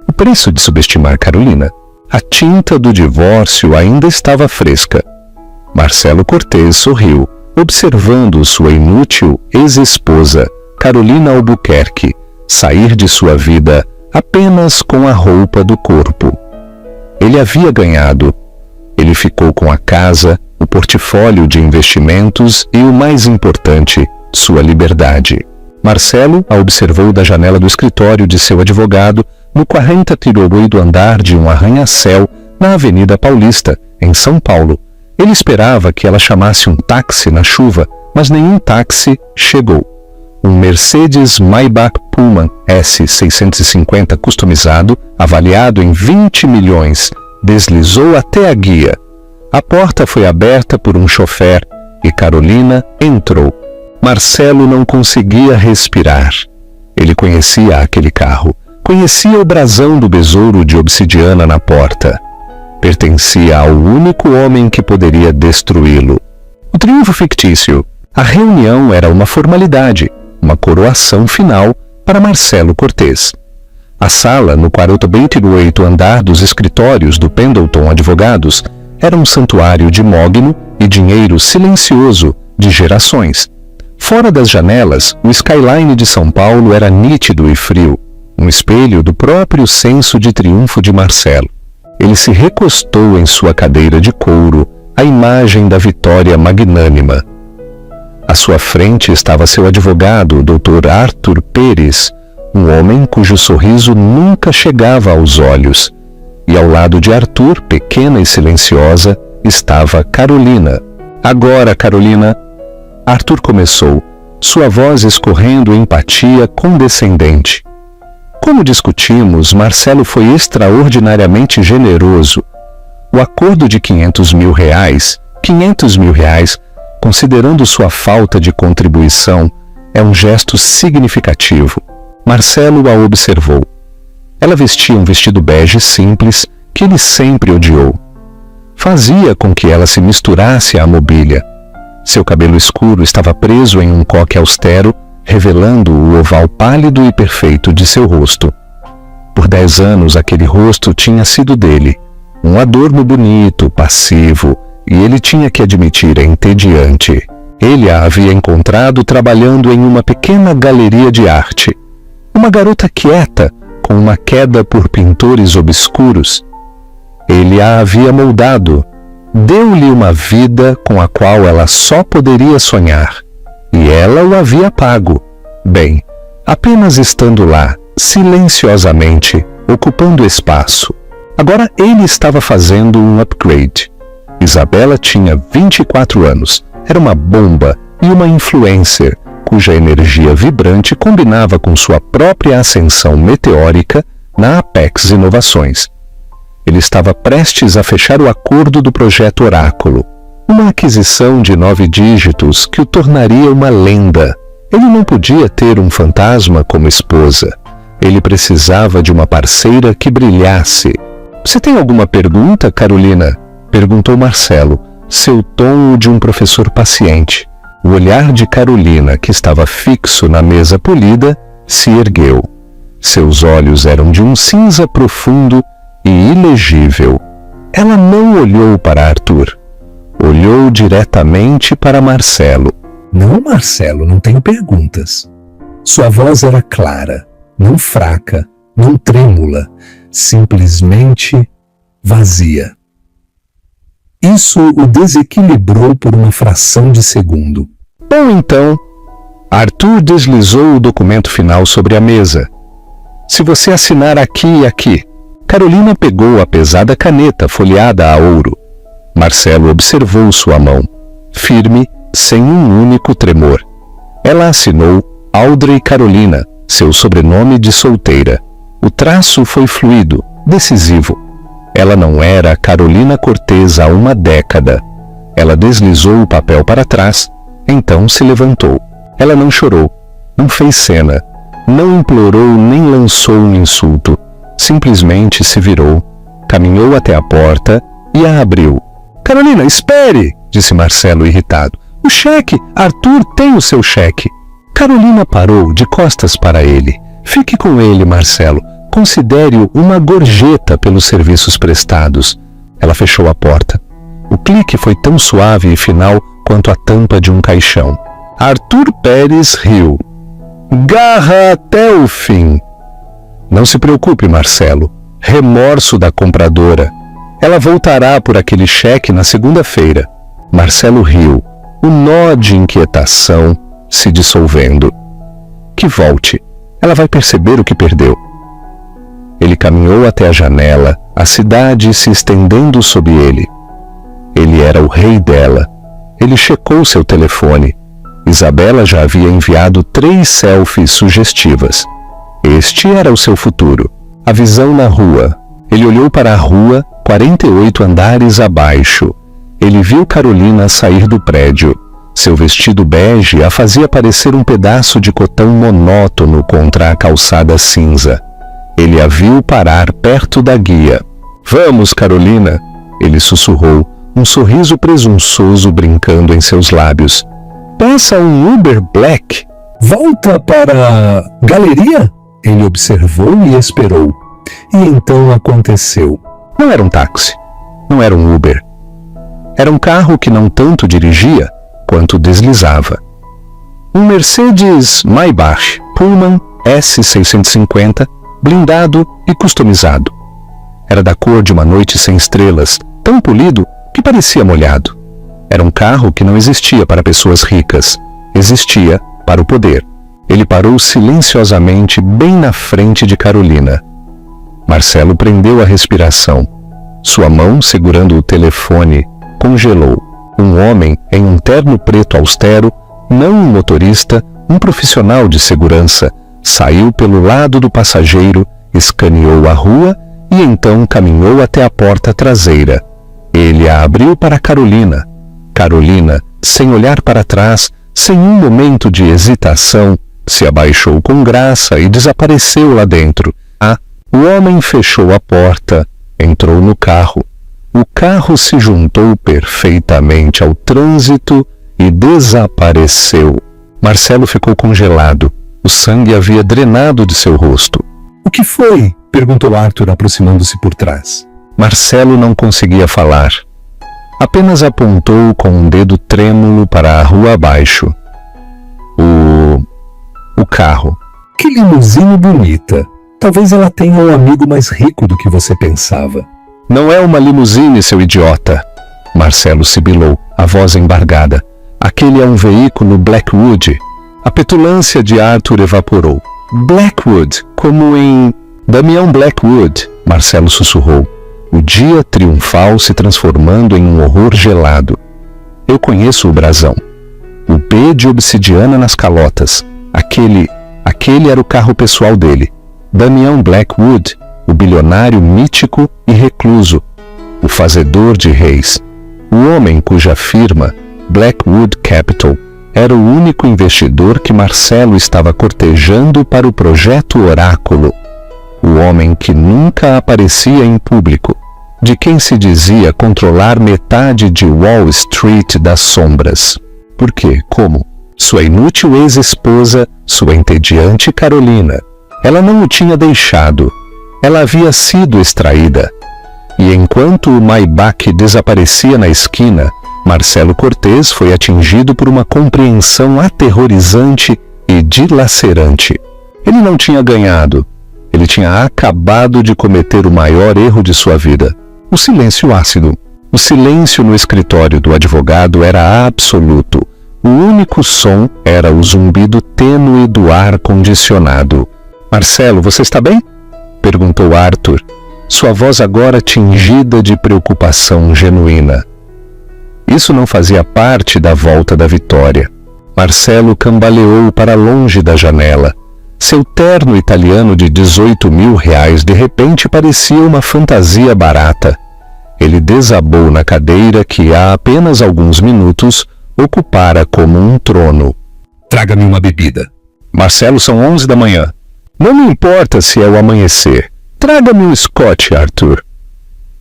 O preço de subestimar Carolina? A tinta do divórcio ainda estava fresca. Marcelo Cortês sorriu, observando sua inútil ex-esposa, Carolina Albuquerque, sair de sua vida apenas com a roupa do corpo. Ele havia ganhado. Ele ficou com a casa, o portfólio de investimentos e, o mais importante, sua liberdade. Marcelo a observou da janela do escritório de seu advogado no 48º andar de um arranha-céu na Avenida Paulista, em São Paulo. Ele esperava que ela chamasse um táxi na chuva, mas nenhum táxi chegou. Um Mercedes Maybach Pullman S650 customizado, avaliado em 20 milhões, deslizou até a guia. A porta foi aberta por um chofer e Carolina entrou. Marcelo não conseguia respirar. Ele conhecia aquele carro, conhecia o brasão do besouro de obsidiana na porta. Pertencia ao único homem que poderia destruí-lo. O triunfo fictício. A reunião era uma formalidade, uma coroação final para Marcelo Cortês. A sala, no 48º andar dos escritórios do Pendleton Advogados, era um santuário de mogno e dinheiro silencioso de gerações. Fora das janelas, o skyline de São Paulo era nítido e frio, um espelho do próprio senso de triunfo de Marcelo. Ele se recostou em sua cadeira de couro, a imagem da vitória magnânima. À sua frente estava seu advogado, o Dr. Arthur Pérez, um homem cujo sorriso nunca chegava aos olhos. E ao lado de Arthur, pequena e silenciosa, estava Carolina. Agora, Carolina, Arthur começou, sua voz escorrendo empatia condescendente. Como discutimos, Marcelo foi extraordinariamente generoso. O acordo de R$500 mil, R$500 mil, considerando sua falta de contribuição, é um gesto significativo. Marcelo a observou. Ela vestia um vestido bege simples que ele sempre odiou. Fazia com que ela se misturasse à mobília. Seu cabelo escuro estava preso em um coque austero, revelando o oval pálido e perfeito de seu rosto. Por 10 anos aquele rosto tinha sido dele, um adorno bonito, passivo, e ele tinha que admitir entediante. Ele a havia encontrado trabalhando em uma pequena galeria de arte. Uma garota quieta, com uma queda por pintores obscuros. Ele a havia moldado, deu-lhe uma vida com a qual ela só poderia sonhar. E ela o havia pago. Bem, apenas estando lá, silenciosamente, ocupando espaço. Agora ele estava fazendo um upgrade. Isabela tinha 24 anos, era uma bomba e uma influencer, cuja energia vibrante combinava com sua própria ascensão meteórica na Apex Inovações. Ele estava prestes a fechar o acordo do projeto Oráculo, uma aquisição de 9 dígitos que o tornaria uma lenda. Ele não podia ter um fantasma como esposa. Ele precisava de uma parceira que brilhasse. "Você tem alguma pergunta, Carolina?" perguntou Marcelo, seu tom de um professor paciente. O olhar de Carolina, que estava fixo na mesa polida, se ergueu. Seus olhos eram de um cinza profundo e ilegível. Ela não olhou para Arthur. Olhou diretamente para Marcelo. "Não, Marcelo, não tenho perguntas." Sua voz era clara, não fraca, não trêmula, simplesmente vazia. Isso o desequilibrou por uma fração de segundo. Bom, então, Arthur deslizou o documento final sobre a mesa. "Se você assinar aqui e aqui." Carolina pegou a pesada caneta folheada a ouro. Marcelo observou sua mão, firme, sem um único tremor. Ela assinou Audrey Carolina, seu sobrenome de solteira. O traço foi fluido, decisivo. Ela não era Carolina Cortês há uma década. Ela deslizou o papel para trás, então se levantou. Ela não chorou, não fez cena, não implorou nem lançou um insulto. Simplesmente se virou, caminhou até a porta e a abriu. "Carolina, espere!" disse Marcelo irritado. "O cheque! Arthur tem o seu cheque!" Carolina parou de costas para ele. "Fique com ele, Marcelo. Considere-o uma gorjeta pelos serviços prestados. Ela fechou a porta. O clique foi tão suave e final quanto a tampa de um caixão. Arthur Pérez riu. Garra até o fim. Não se preocupe, Marcelo. Remorso da compradora. Ela voltará por aquele cheque na segunda-feira. Marcelo riu, o nó de inquietação se dissolvendo. Que volte. Ela vai perceber o que perdeu. Ele caminhou até a janela, a cidade se estendendo sob ele. Ele era o rei dela. Ele checou seu telefone. Isabela já havia enviado 3 selfies sugestivas. Este era o seu futuro. A visão na rua. Ele olhou para a rua, 48 andares abaixo. Ele viu Carolina sair do prédio. Seu vestido bege a fazia parecer um pedaço de cotão monótono contra a calçada cinza. Ele a viu parar perto da guia. Vamos, Carolina, ele sussurrou, um sorriso presunçoso brincando em seus lábios. Peça um Uber Black. Volta para a galeria? Ele observou e esperou. E então aconteceu. Não era um táxi. Não era um Uber. Era um carro que não tanto dirigia quanto deslizava. Um Mercedes Maybach Pullman S650, blindado e customizado. Era da cor de uma noite sem estrelas, tão polido que parecia molhado. Era um carro que não existia para pessoas ricas, existia para o poder. Ele parou silenciosamente bem na frente de Carolina. Marcelo prendeu a respiração. Sua mão, segurando o telefone, congelou. Um homem em um terno preto austero, não um motorista, um profissional de segurança, saiu pelo lado do passageiro, escaneou a rua e então caminhou até a porta traseira. Ele a abriu para Carolina. Carolina, sem olhar para trás, sem um momento de hesitação, se abaixou com graça e desapareceu lá dentro. O homem fechou a porta, entrou no carro. O carro se juntou perfeitamente ao trânsito e desapareceu. Marcelo ficou congelado. O sangue havia drenado de seu rosto. O que foi? Perguntou Arthur, aproximando-se por trás. Marcelo não conseguia falar. Apenas apontou com um dedo trêmulo para a rua abaixo. O carro. Que limusine bonita. Talvez ela tenha um amigo mais rico do que você pensava. Não é uma limusine, seu idiota. Marcelo sibilou, a voz embargada. Aquele é um veículo Blackwood. A petulância de Arthur evaporou. Blackwood, como em Damião Blackwood, Marcelo sussurrou. O dia triunfal se transformando em um horror gelado. Eu conheço o brasão. O B de obsidiana nas calotas. Aquele era o carro pessoal dele. Damião Blackwood, o bilionário mítico e recluso, o fazedor de reis, o homem cuja firma, Blackwood Capital, era o único investidor que Marcelo estava cortejando para o projeto Oráculo, o homem que nunca aparecia em público, de quem se dizia controlar metade de Wall Street das sombras. Por quê? Como? Sua inútil ex-esposa, sua entediante Carolina. Ela não o tinha deixado. Ela havia sido extraída. E enquanto o Maybach desaparecia na esquina, Marcelo Cortez foi atingido por uma compreensão aterrorizante e dilacerante. Ele não tinha ganhado. Ele tinha acabado de cometer o maior erro de sua vida. O silêncio ácido. O silêncio no escritório do advogado era absoluto. O único som era o zumbido tênue do ar-condicionado. Marcelo, você está bem? Perguntou Arthur, sua voz agora tingida de preocupação genuína. Isso não fazia parte da volta da vitória. Marcelo cambaleou para longe da janela. Seu terno italiano de 18 mil reais de repente parecia uma fantasia barata. Ele desabou na cadeira que há apenas alguns minutos ocupara como um trono. Traga-me uma bebida. Marcelo, são 11 da manhã. Não me importa se é o amanhecer. Traga-me um Scott, Arthur.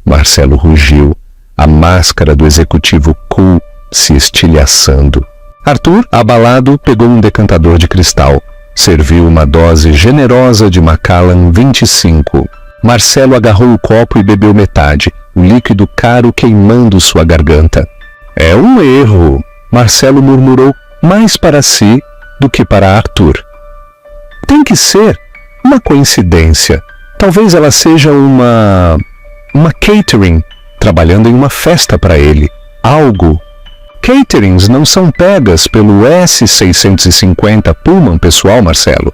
Marcelo rugiu, a máscara do executivo cool se estilhaçando. Arthur, abalado, pegou um decantador de cristal. Serviu uma dose generosa de Macallan 25. Marcelo agarrou o copo e bebeu metade, o líquido caro queimando sua garganta. É um erro, Marcelo murmurou, mais para si do que para Arthur. Tem que ser uma coincidência. Talvez ela seja uma catering, trabalhando em uma festa para ele. Algo. Caterings não são pegas pelo S650 Pullman pessoal, Marcelo,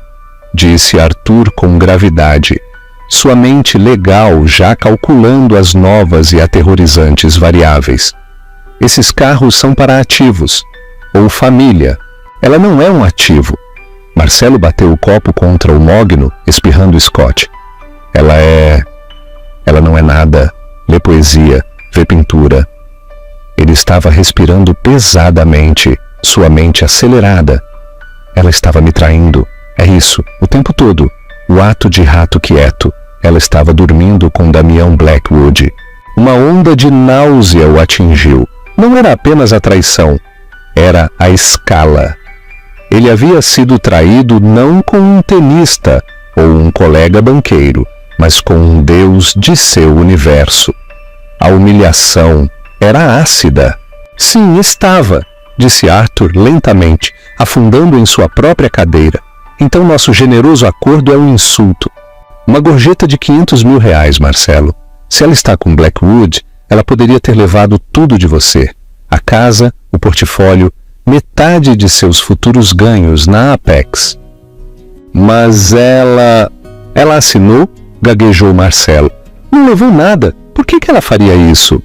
disse Arthur com gravidade, sua mente legal já calculando as novas e aterrorizantes variáveis. Esses carros são para ativos, ou família. Ela não é um ativo. Marcelo bateu o copo contra o mogno, espirrando Scott. Ela não é nada. Lê poesia, vê pintura. Ele estava respirando pesadamente, sua mente acelerada. Ela estava me traindo. É isso, o tempo todo. O ato de rato quieto. Ela estava dormindo com Damião Blackwood. Uma onda de náusea o atingiu. Não era apenas a traição, era a escala. Ele havia sido traído não com um tenista ou um colega banqueiro, mas com um deus de seu universo. A humilhação era ácida. Sim, estava, disse Arthur lentamente, afundando em sua própria cadeira. Então nosso generoso acordo é um insulto. Uma gorjeta de R$500 mil, Marcelo. Se ela está com Blackwood, ela poderia ter levado tudo de você. A casa, o portfólio, metade de seus futuros ganhos na Apex. Mas ela assinou, gaguejou Marcelo. Não levou nada. Por que ela faria isso?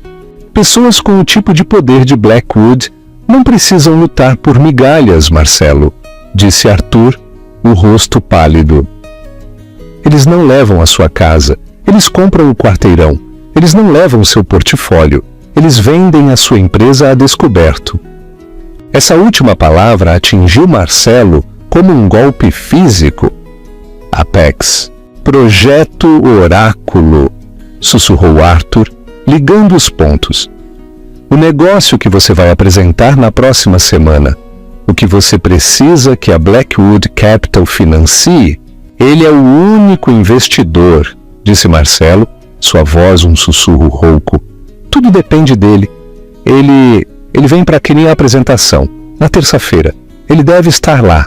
Pessoas com o tipo de poder de Blackwood não precisam lutar por migalhas, Marcelo, disse Arthur, o rosto pálido. Eles não levam a sua casa, eles compram o quarteirão, eles não levam seu portfólio, eles vendem a sua empresa a descoberto. Essa última palavra atingiu Marcelo como um golpe físico. Apex. Projeto Oráculo, sussurrou Arthur, ligando os pontos. O negócio que você vai apresentar na próxima semana. O que você precisa que a Blackwood Capital financie. Ele é o único investidor, disse Marcelo, sua voz um sussurro rouco. Tudo depende dele. Ele vem para aqui a apresentação, na terça-feira. Ele deve estar lá.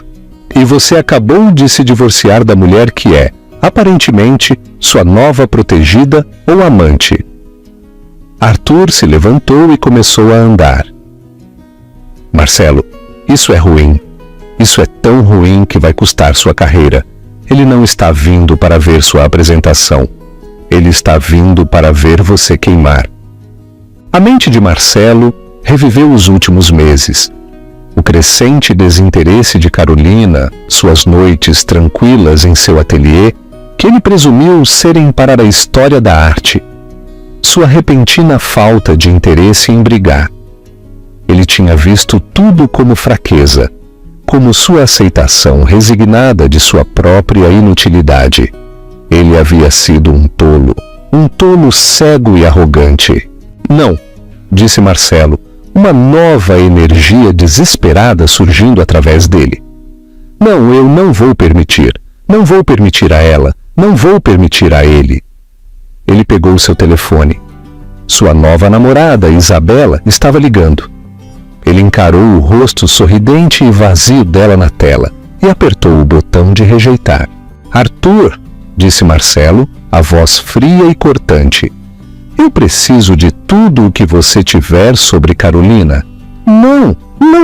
E você acabou de se divorciar da mulher que é, aparentemente, sua nova protegida ou amante. Arthur se levantou e começou a andar. Marcelo, isso é ruim. Isso é tão ruim que vai custar sua carreira. Ele não está vindo para ver sua apresentação. Ele está vindo para ver você queimar. A mente de Marcelo reviveu os últimos meses. O crescente desinteresse de Carolina, suas noites tranquilas em seu ateliê, que ele presumiu serem para a história da arte. Sua repentina falta de interesse em brigar. Ele tinha visto tudo como fraqueza, como sua aceitação resignada de sua própria inutilidade. Ele havia sido um tolo cego e arrogante. Não, disse Marcelo, uma nova energia desesperada surgindo através dele. Não, eu não vou permitir. Não vou permitir a ela. Não vou permitir a ele. Ele pegou seu telefone. Sua nova namorada, Isabela, estava ligando. Ele encarou o rosto sorridente e vazio dela na tela e apertou o botão de rejeitar. Arthur, disse Marcelo, a voz fria e cortante. Eu preciso de tudo o que você tiver sobre Carolina. Não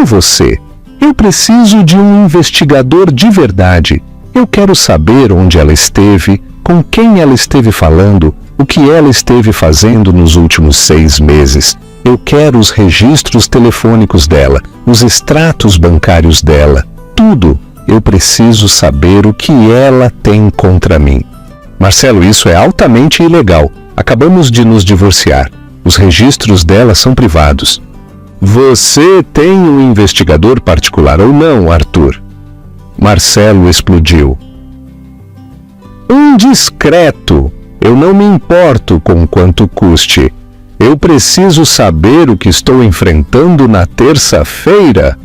você. Eu preciso de um investigador de verdade. Eu quero saber onde ela esteve, com quem ela esteve falando, o que ela esteve fazendo nos últimos 6 meses. Eu quero os registros telefônicos dela, os extratos bancários dela, tudo. Eu preciso saber o que ela tem contra mim. Marcelo, isso é altamente ilegal. Acabamos de nos divorciar. Os registros dela são privados. Você tem um investigador particular ou não, Arthur? Marcelo explodiu. Um discreto. Eu não me importo com quanto custe. Eu preciso saber o que estou enfrentando na terça-feira.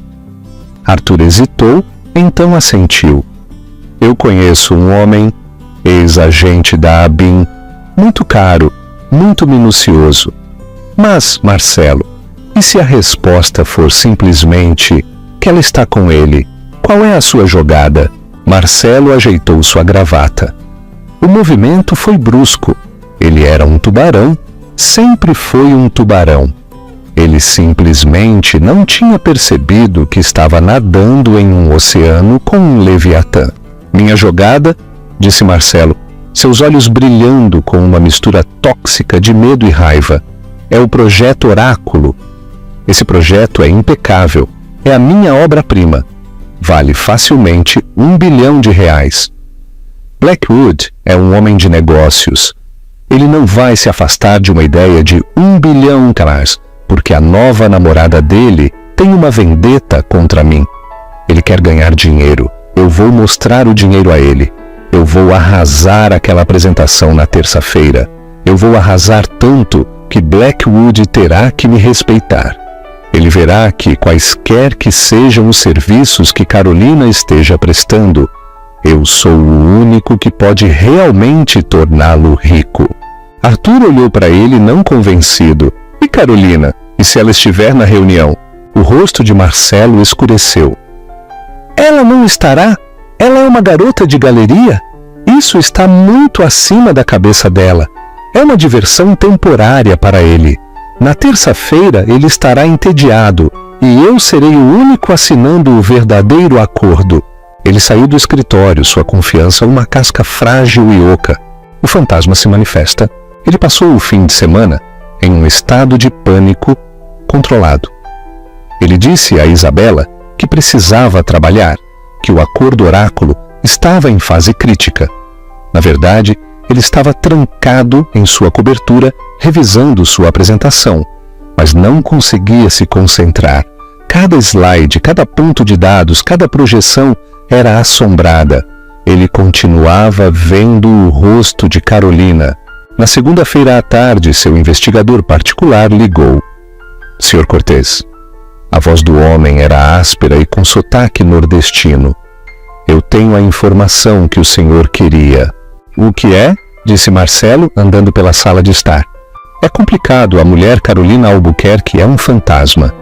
Arthur hesitou, então assentiu. Eu conheço um homem, ex-agente da ABIN, muito caro, muito minucioso. Mas, Marcelo, e se a resposta for simplesmente que ela está com ele? Qual é a sua jogada? Marcelo ajeitou sua gravata. O movimento foi brusco. Ele era um tubarão, sempre foi um tubarão. Ele simplesmente não tinha percebido que estava nadando em um oceano com um leviatã. Minha jogada, disse Marcelo, seus olhos brilhando com uma mistura tóxica de medo e raiva, é o projeto Oráculo. Esse projeto é impecável, é a minha obra-prima. Vale facilmente R$1 bilhão. Blackwood é um homem de negócios. Ele não vai se afastar de uma ideia de $1 bilhão, porque a nova namorada dele tem uma vendetta contra mim. Ele quer ganhar dinheiro. Eu vou mostrar o dinheiro a ele. Eu vou arrasar aquela apresentação na terça-feira. Eu vou arrasar tanto que Blackwood terá que me respeitar. Ele verá que, quaisquer que sejam os serviços que Carolina esteja prestando, eu sou o único que pode realmente torná-lo rico. Arthur olhou para ele não convencido. E Carolina? E se ela estiver na reunião? O rosto de Marcelo escureceu. Ela não estará? Ela é uma garota de galeria? Isso está muito acima da cabeça dela. É uma diversão temporária para ele. Na terça-feira ele estará entediado e eu serei o único assinando o verdadeiro acordo. Ele saiu do escritório, sua confiança uma casca frágil e oca. O fantasma se manifesta. Ele passou o fim de semana em um estado de pânico controlado. Ele disse a Isabela que precisava trabalhar, que o acordo Oráculo estava em fase crítica. Na verdade, ele estava trancado em sua cobertura, revisando sua apresentação, mas não conseguia se concentrar. Cada slide, cada ponto de dados, cada projeção era assombrada. Ele continuava vendo o rosto de Carolina. Na segunda-feira à tarde, seu investigador particular ligou. Sr. Cortez. A voz do homem era áspera e com sotaque nordestino. Eu tenho a informação que o senhor queria. O que é? Disse Marcelo, andando pela sala de estar. É complicado, a mulher Carolina Albuquerque é um fantasma.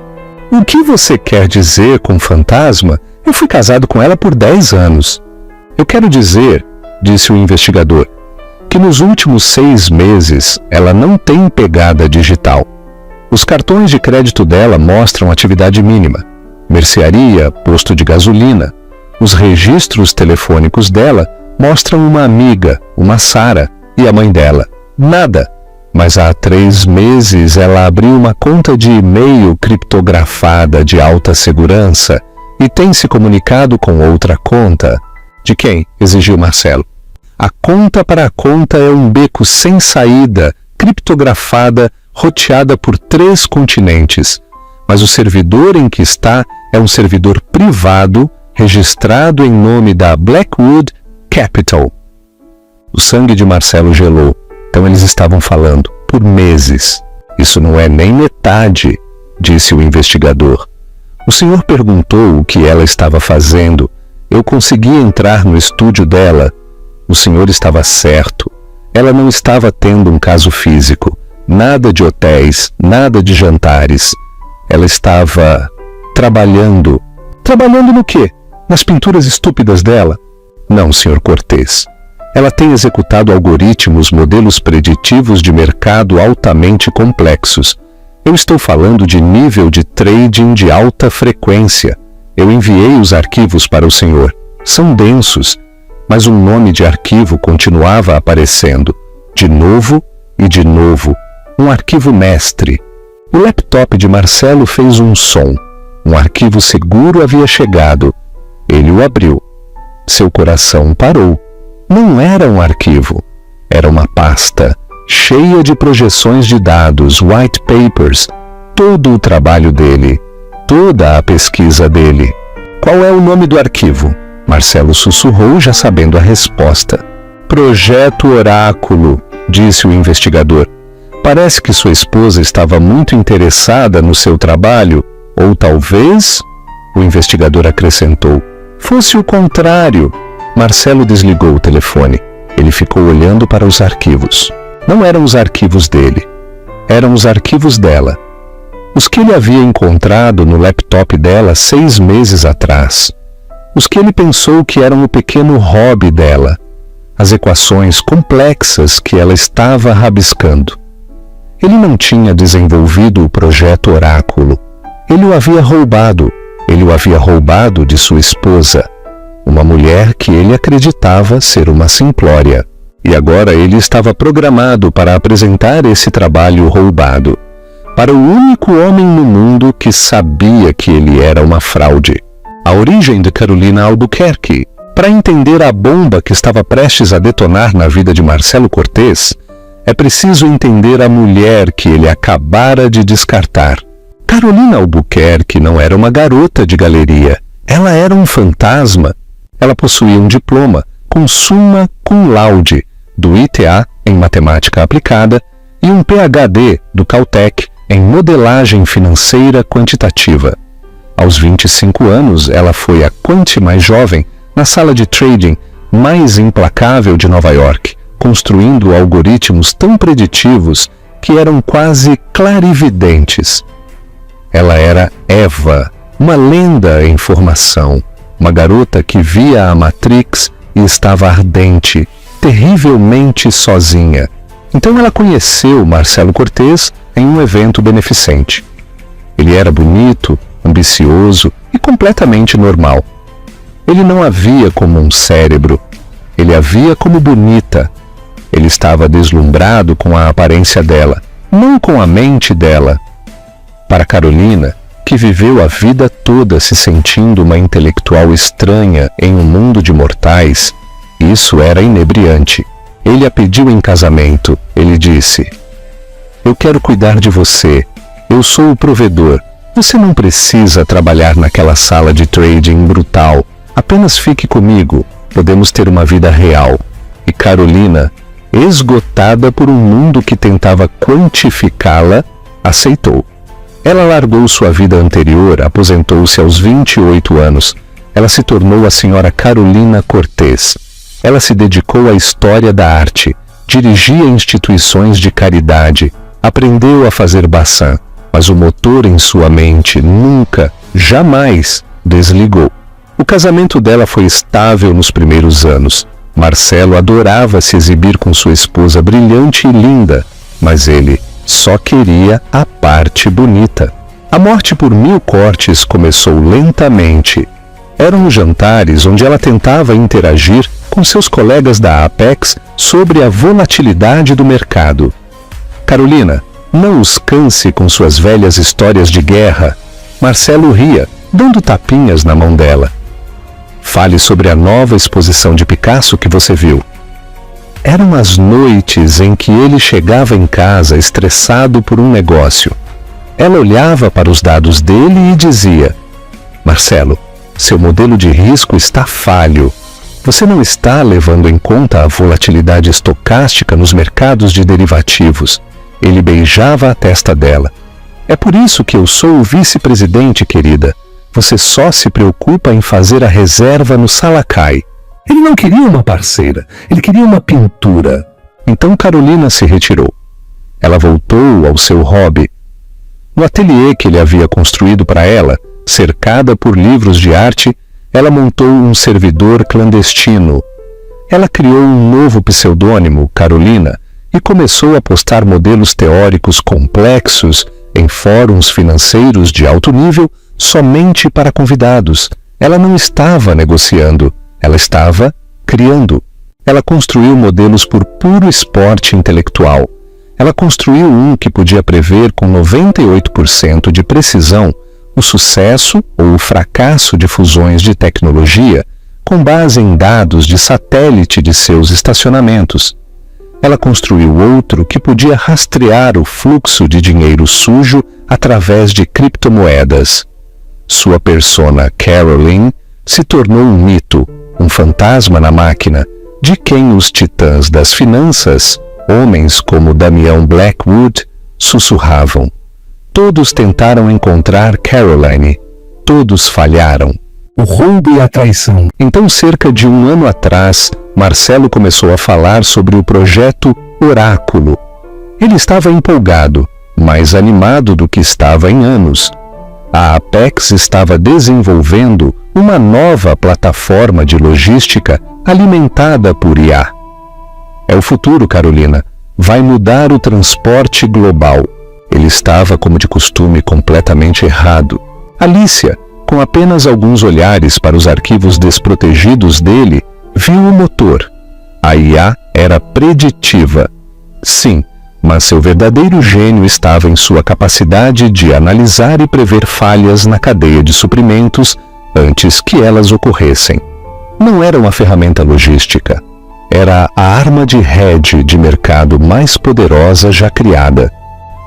O que você quer dizer com fantasma? Eu fui casado com ela por 10 anos. Eu quero dizer, disse o investigador, que nos últimos 6 meses ela não tem pegada digital. Os cartões de crédito dela mostram atividade mínima. Mercearia, posto de gasolina. Os registros telefônicos dela mostram uma amiga, uma Sara, e a mãe dela. Nada. Mas há 3 meses ela abriu uma conta de e-mail criptografada de alta segurança e tem se comunicado com outra conta. De quem? Exigiu Marcelo. A conta para a conta é um beco sem saída, criptografada, roteada por 3 continentes. Mas o servidor em que está é um servidor privado, registrado em nome da Blackwood Capital. O sangue de Marcelo gelou. Então eles estavam falando por meses. Isso não é nem metade, disse o investigador. O senhor perguntou o que ela estava fazendo. Eu consegui entrar no estúdio dela. O senhor estava certo. Ela não estava tendo um caso físico. Nada de hotéis, nada de jantares. Ela estava trabalhando. Trabalhando no quê? Nas pinturas estúpidas dela? Não, Sr. Cortez. Ela tem executado algoritmos, modelos preditivos de mercado altamente complexos. Eu estou falando de nível de trading de alta frequência. Eu enviei os arquivos para o senhor. São densos, mas um nome de arquivo continuava aparecendo. De novo e de novo. Um arquivo mestre. O laptop de Marcelo fez um som. Um arquivo seguro havia chegado. Ele o abriu. Seu coração parou. Não era um arquivo. Era uma pasta, cheia de projeções de dados, white papers, todo o trabalho dele, toda a pesquisa dele. Qual é o nome do arquivo? Marcelo sussurrou, já sabendo a resposta. Projeto Oráculo, disse o investigador. Parece que sua esposa estava muito interessada no seu trabalho, ou talvez, o investigador acrescentou, fosse o contrário. Marcelo desligou o telefone. Ele ficou olhando para os arquivos. Não eram os arquivos dele. Eram os arquivos dela. Os que ele havia encontrado no laptop dela 6 meses atrás. Os que ele pensou que eram o pequeno hobby dela. As equações complexas que ela estava rabiscando. Ele não tinha desenvolvido o projeto Oráculo. Ele o havia roubado. Ele o havia roubado de sua esposa, uma mulher que ele acreditava ser uma simplória. E agora ele estava programado para apresentar esse trabalho roubado para o único homem no mundo que sabia que ele era uma fraude. A origem de Carolina Albuquerque. Para entender a bomba que estava prestes a detonar na vida de Marcelo Cortez, é preciso entender a mulher que ele acabara de descartar. Carolina Albuquerque não era uma garota de galeria. Ela era um fantasma. Ela possuía um diploma com summa cum laude do ITA em matemática aplicada e um PhD do Caltech em modelagem financeira quantitativa. Aos 25 anos, ela foi a quante mais jovem na sala de trading mais implacável de Nova York, construindo algoritmos tão preditivos que eram quase clarividentes. Ela era Eva, uma lenda em formação, uma garota que via a Matrix e estava ardente, terrivelmente sozinha. Então ela conheceu Marcelo Cortez em um evento beneficente. Ele era bonito, ambicioso e completamente normal. Ele não a via como um cérebro, ele a via como bonita. Ele estava deslumbrado com a aparência dela, não com a mente dela. Para Carolina, que viveu a vida toda se sentindo uma intelectual estranha em um mundo de mortais, isso era inebriante. Ele a pediu em casamento. Ele disse: "Eu quero cuidar de você. Eu sou o provedor. Você não precisa trabalhar naquela sala de trading brutal. Apenas fique comigo. Podemos ter uma vida real." E Carolina, esgotada por um mundo que tentava quantificá-la, aceitou. Ela largou sua vida anterior, aposentou-se aos 28 anos. Ela se tornou a senhora Carolina Cortez. Ela se dedicou à história da arte, dirigia instituições de caridade, aprendeu a fazer bacã, mas o motor em sua mente nunca, jamais desligou. O casamento dela foi estável nos primeiros anos. Marcelo adorava se exibir com sua esposa brilhante e linda, mas ele só queria a parte bonita. A morte por 1000 cortes começou lentamente. Eram jantares onde ela tentava interagir com seus colegas da Apex sobre a volatilidade do mercado. Carolina, não os canse com suas velhas histórias de guerra. Marcelo ria, dando tapinhas na mão dela. Fale sobre a nova exposição de Picasso que você viu. Eram as noites em que ele chegava em casa estressado por um negócio. Ela olhava para os dados dele e dizia: "Marcelo, seu modelo de risco está falho. Você não está levando em conta a volatilidade estocástica nos mercados de derivativos." Ele beijava a testa dela. "É por isso que eu sou o vice-presidente, querida. Você só se preocupa em fazer a reserva no Salacai." Ele não queria uma parceira, ele queria uma pintura. Então Carolina se retirou. Ela voltou ao seu hobby. No ateliê que ele havia construído para ela, cercada por livros de arte, ela montou um servidor clandestino. Ela criou um novo pseudônimo, Carolina, e começou a postar modelos teóricos complexos em fóruns financeiros de alto nível somente para convidados. Ela não estava negociando, ela estava criando. Ela construiu modelos por puro esporte intelectual. Ela construiu um que podia prever com 98% de precisão o sucesso ou o fracasso de fusões de tecnologia com base em dados de satélite de seus estacionamentos. Ela construiu outro que podia rastrear o fluxo de dinheiro sujo através de criptomoedas. Sua persona Caroline se tornou um mito, um fantasma na máquina, de quem os titãs das finanças, homens como Damião Blackwood, sussurravam. Todos tentaram encontrar Caroline, todos falharam. o roubo e a traição. Então, cerca de um ano atrás, Marcelo começou a falar sobre o projeto Oráculo. Ele estava empolgado, mais animado do que estava em anos. A Apex estava desenvolvendo uma nova plataforma de logística alimentada por IA. É o futuro, Carolina. Vai mudar o transporte global. Ele estava, como de costume, completamente errado. Alicia, com apenas alguns olhares para os arquivos desprotegidos dele, viu o motor. A IA era preditiva. Sim, mas seu verdadeiro gênio estava em sua capacidade de analisar e prever falhas na cadeia de suprimentos antes que elas ocorressem. Não era uma ferramenta logística. Era a arma de rede de mercado mais poderosa já criada.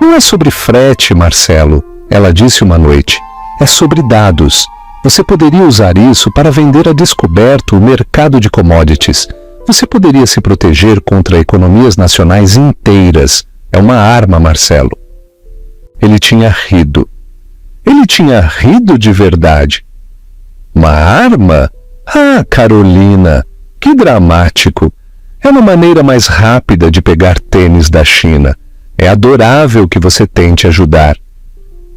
Não é sobre frete, Marcelo, ela disse uma noite. É sobre dados. Você poderia usar isso para vender a descoberto o mercado de commodities. Você poderia se proteger contra economias nacionais inteiras. É uma arma, Marcelo. Ele tinha rido. Ele tinha rido de verdade. Uma arma? Ah, Carolina, que dramático. É uma maneira mais rápida de pegar tênis da China. É adorável que você tente ajudar.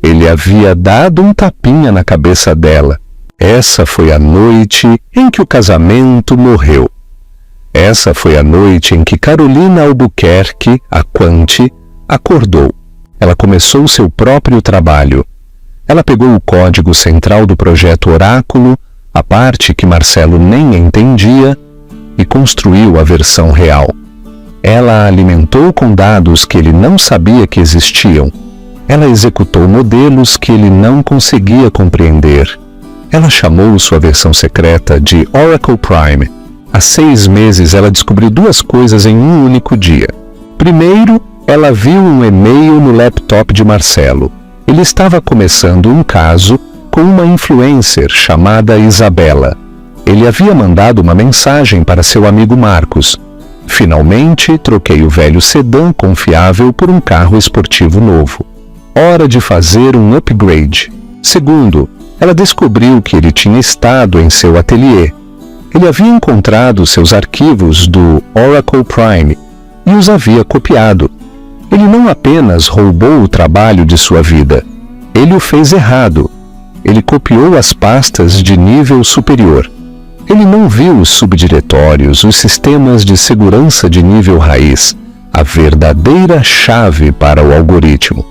Ele havia dado um tapinha na cabeça dela. Essa foi a noite em que o casamento morreu. Essa foi a noite em que Carolina Albuquerque, a Quante, acordou. Ela começou seu próprio trabalho. Ela pegou o código central do projeto Oráculo, a parte que Marcelo nem entendia, e construiu a versão real. Ela a alimentou com dados que ele não sabia que existiam. Ela executou modelos que ele não conseguia compreender. Ela chamou sua versão secreta de Oracle Prime. Há 6 meses ela descobriu 2 coisas em um único dia. Primeiro, ela viu um e-mail no laptop de Marcelo. Ele estava começando um caso com uma influencer chamada Isabela. Ele havia mandado uma mensagem para seu amigo Marcos. Finalmente, troquei o velho sedã confiável por um carro esportivo novo. Hora de fazer um upgrade. Segundo, ela descobriu que ele tinha estado em seu ateliê. Ele havia encontrado seus arquivos do Oracle Prime e os havia copiado. Ele não apenas roubou o trabalho de sua vida, ele o fez errado. Ele copiou as pastas de nível superior. Ele não viu os subdiretórios, os sistemas de segurança de nível raiz, a verdadeira chave para o algoritmo.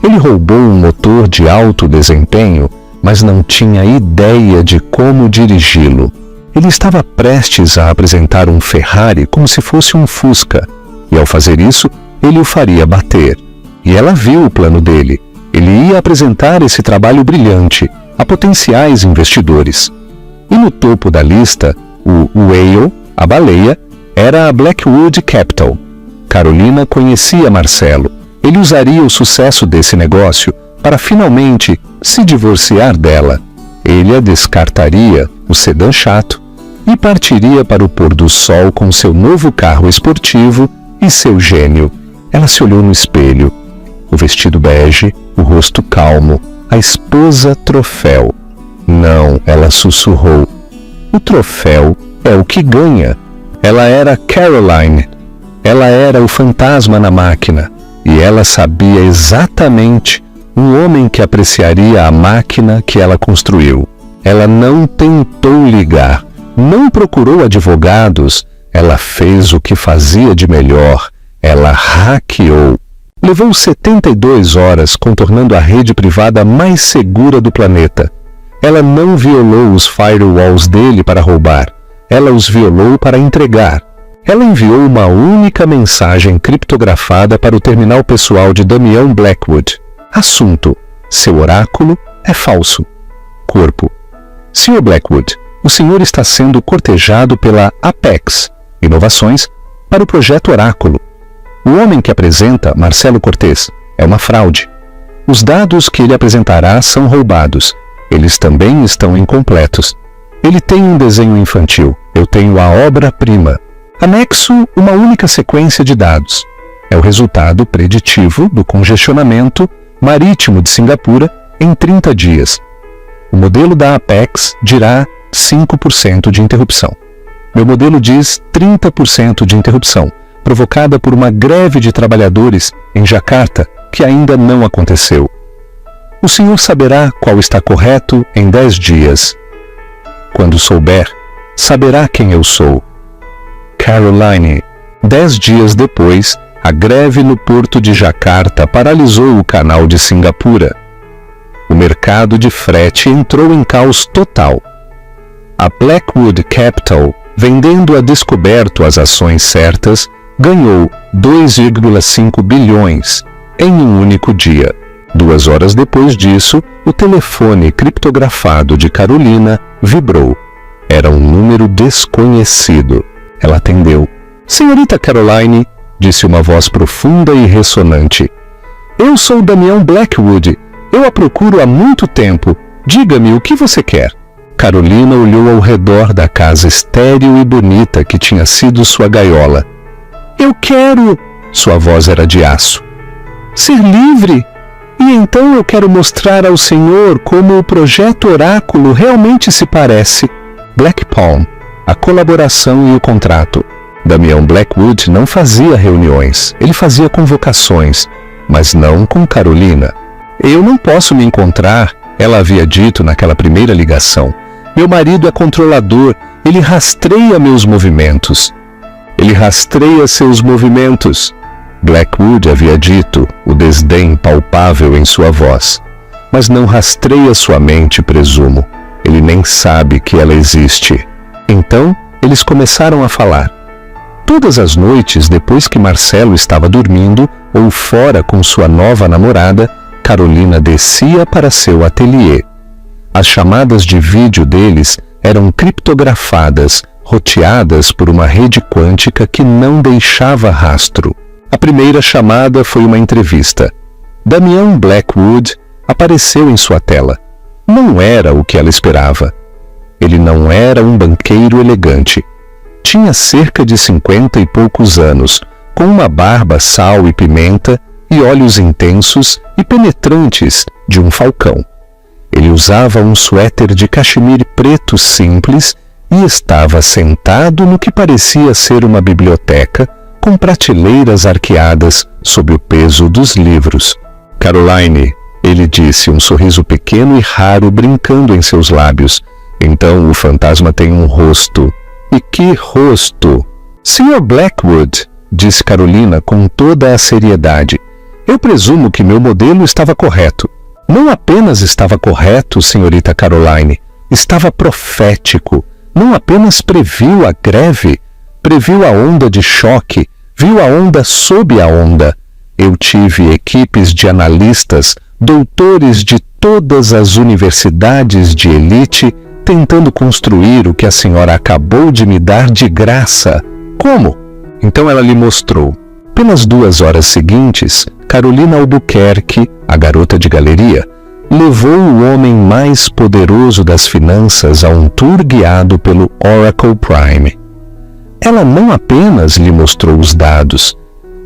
Ele roubou um motor de alto desempenho, mas não tinha ideia de como dirigi-lo. Ele estava prestes a apresentar um Ferrari como se fosse um Fusca, e ao fazer isso, ele o faria bater. E ela viu o plano dele. Ele ia apresentar esse trabalho brilhante a potenciais investidores. E no topo da lista, o whale, a baleia, era a Blackwood Capital. Carolina conhecia Marcelo. Ele usaria o sucesso desse negócio para finalmente se divorciar dela. Ele a descartaria, o sedã chato, e partiria para o pôr do sol com seu novo carro esportivo e seu gênio. Ela se olhou no espelho. O vestido bege, o rosto calmo, a esposa troféu. Não, ela sussurrou. O troféu é o que ganha. Ela era Caroline. Ela era o fantasma na máquina. E ela sabia exatamente um homem que apreciaria a máquina que ela construiu. Ela não tentou ligar, não procurou advogados. Ela fez o que fazia de melhor. Ela hackeou. Levou 72 horas contornando a rede privada mais segura do planeta. Ela não violou os firewalls dele para roubar. Ela os violou para entregar. Ela enviou uma única mensagem criptografada para o terminal pessoal de Damian Blackwood. Assunto: seu oráculo é falso. Corpo: Sr. Blackwood, o senhor está sendo cortejado pela Apex Inovações para o projeto Oráculo. O homem que apresenta, Marcelo Cortez, é uma fraude. Os dados que ele apresentará são roubados. Eles também estão incompletos. Ele tem um desenho infantil. Eu tenho a obra-prima. Anexo uma única sequência de dados. É o resultado preditivo do congestionamento marítimo de Singapura em 30 dias. O modelo da Apex dirá 5% de interrupção. Meu modelo diz 30% de interrupção, provocada por uma greve de trabalhadores em Jacarta que ainda não aconteceu. O senhor saberá qual está correto em 10 dias. Quando souber, saberá quem eu sou. Caroline. 10 dias depois, a greve no porto de Jacarta paralisou o canal de Singapura. O mercado de frete entrou em caos total. A Blackwood Capital, vendendo a descoberto as ações certas, ganhou 2,5 bilhões em um único dia. 2 horas depois disso, o telefone criptografado de Carolina vibrou. Era um número desconhecido. Ela atendeu. Senhorita Caroline, disse uma voz profunda e ressonante. Eu sou Damião Blackwood. Eu a procuro há muito tempo. Diga-me o que você quer. Carolina olhou ao redor da casa estéril e bonita que tinha sido sua gaiola. Eu quero... Sua voz era de aço. Ser livre. E então eu quero mostrar ao senhor como o projeto Oráculo realmente se parece. Black Palm, a colaboração e o contrato. Damião Blackwood não fazia reuniões, ele fazia convocações, mas não com Carolina. Eu não posso me encontrar, ela havia dito naquela primeira ligação. Meu marido é controlador, ele rastreia meus movimentos. Ele rastreia seus movimentos. Blackwood havia dito, o desdém palpável em sua voz. Mas não rastreia sua mente, presumo. Ele nem sabe que ela existe. Então, eles começaram a falar. Todas as noites, depois que Marcelo estava dormindo ou fora com sua nova namorada, Carolina descia para seu ateliê. As chamadas de vídeo deles eram criptografadas, roteadas por uma rede quântica que não deixava rastro. A primeira chamada foi uma entrevista. Damião Blackwood apareceu em sua tela. Não era o que ela esperava. Ele não era um banqueiro elegante. Tinha cerca de 50 e poucos anos, com uma barba sal e pimenta e olhos intensos e penetrantes de um falcão. Ele usava um suéter de cachemire preto simples e estava sentado no que parecia ser uma biblioteca, com prateleiras arqueadas sob o peso dos livros. Caroline, ele disse, um sorriso pequeno e raro brincando em seus lábios. Então o fantasma tem um rosto. E que rosto! Sr. Blackwood, disse Carolina com toda a seriedade, eu presumo que meu modelo estava correto. Não apenas estava correto, senhorita Caroline, estava profético. Não apenas previu a greve, previu a onda de choque, viu a onda sob a onda. Eu tive equipes de analistas, doutores de todas as universidades de elite, tentando construir o que a senhora acabou de me dar de graça. Como? Então ela lhe mostrou. Pelas 2 horas seguintes, Carolina Albuquerque, a garota de galeria, levou o homem mais poderoso das finanças a um tour guiado pelo Oracle Prime. Ela não apenas lhe mostrou os dados,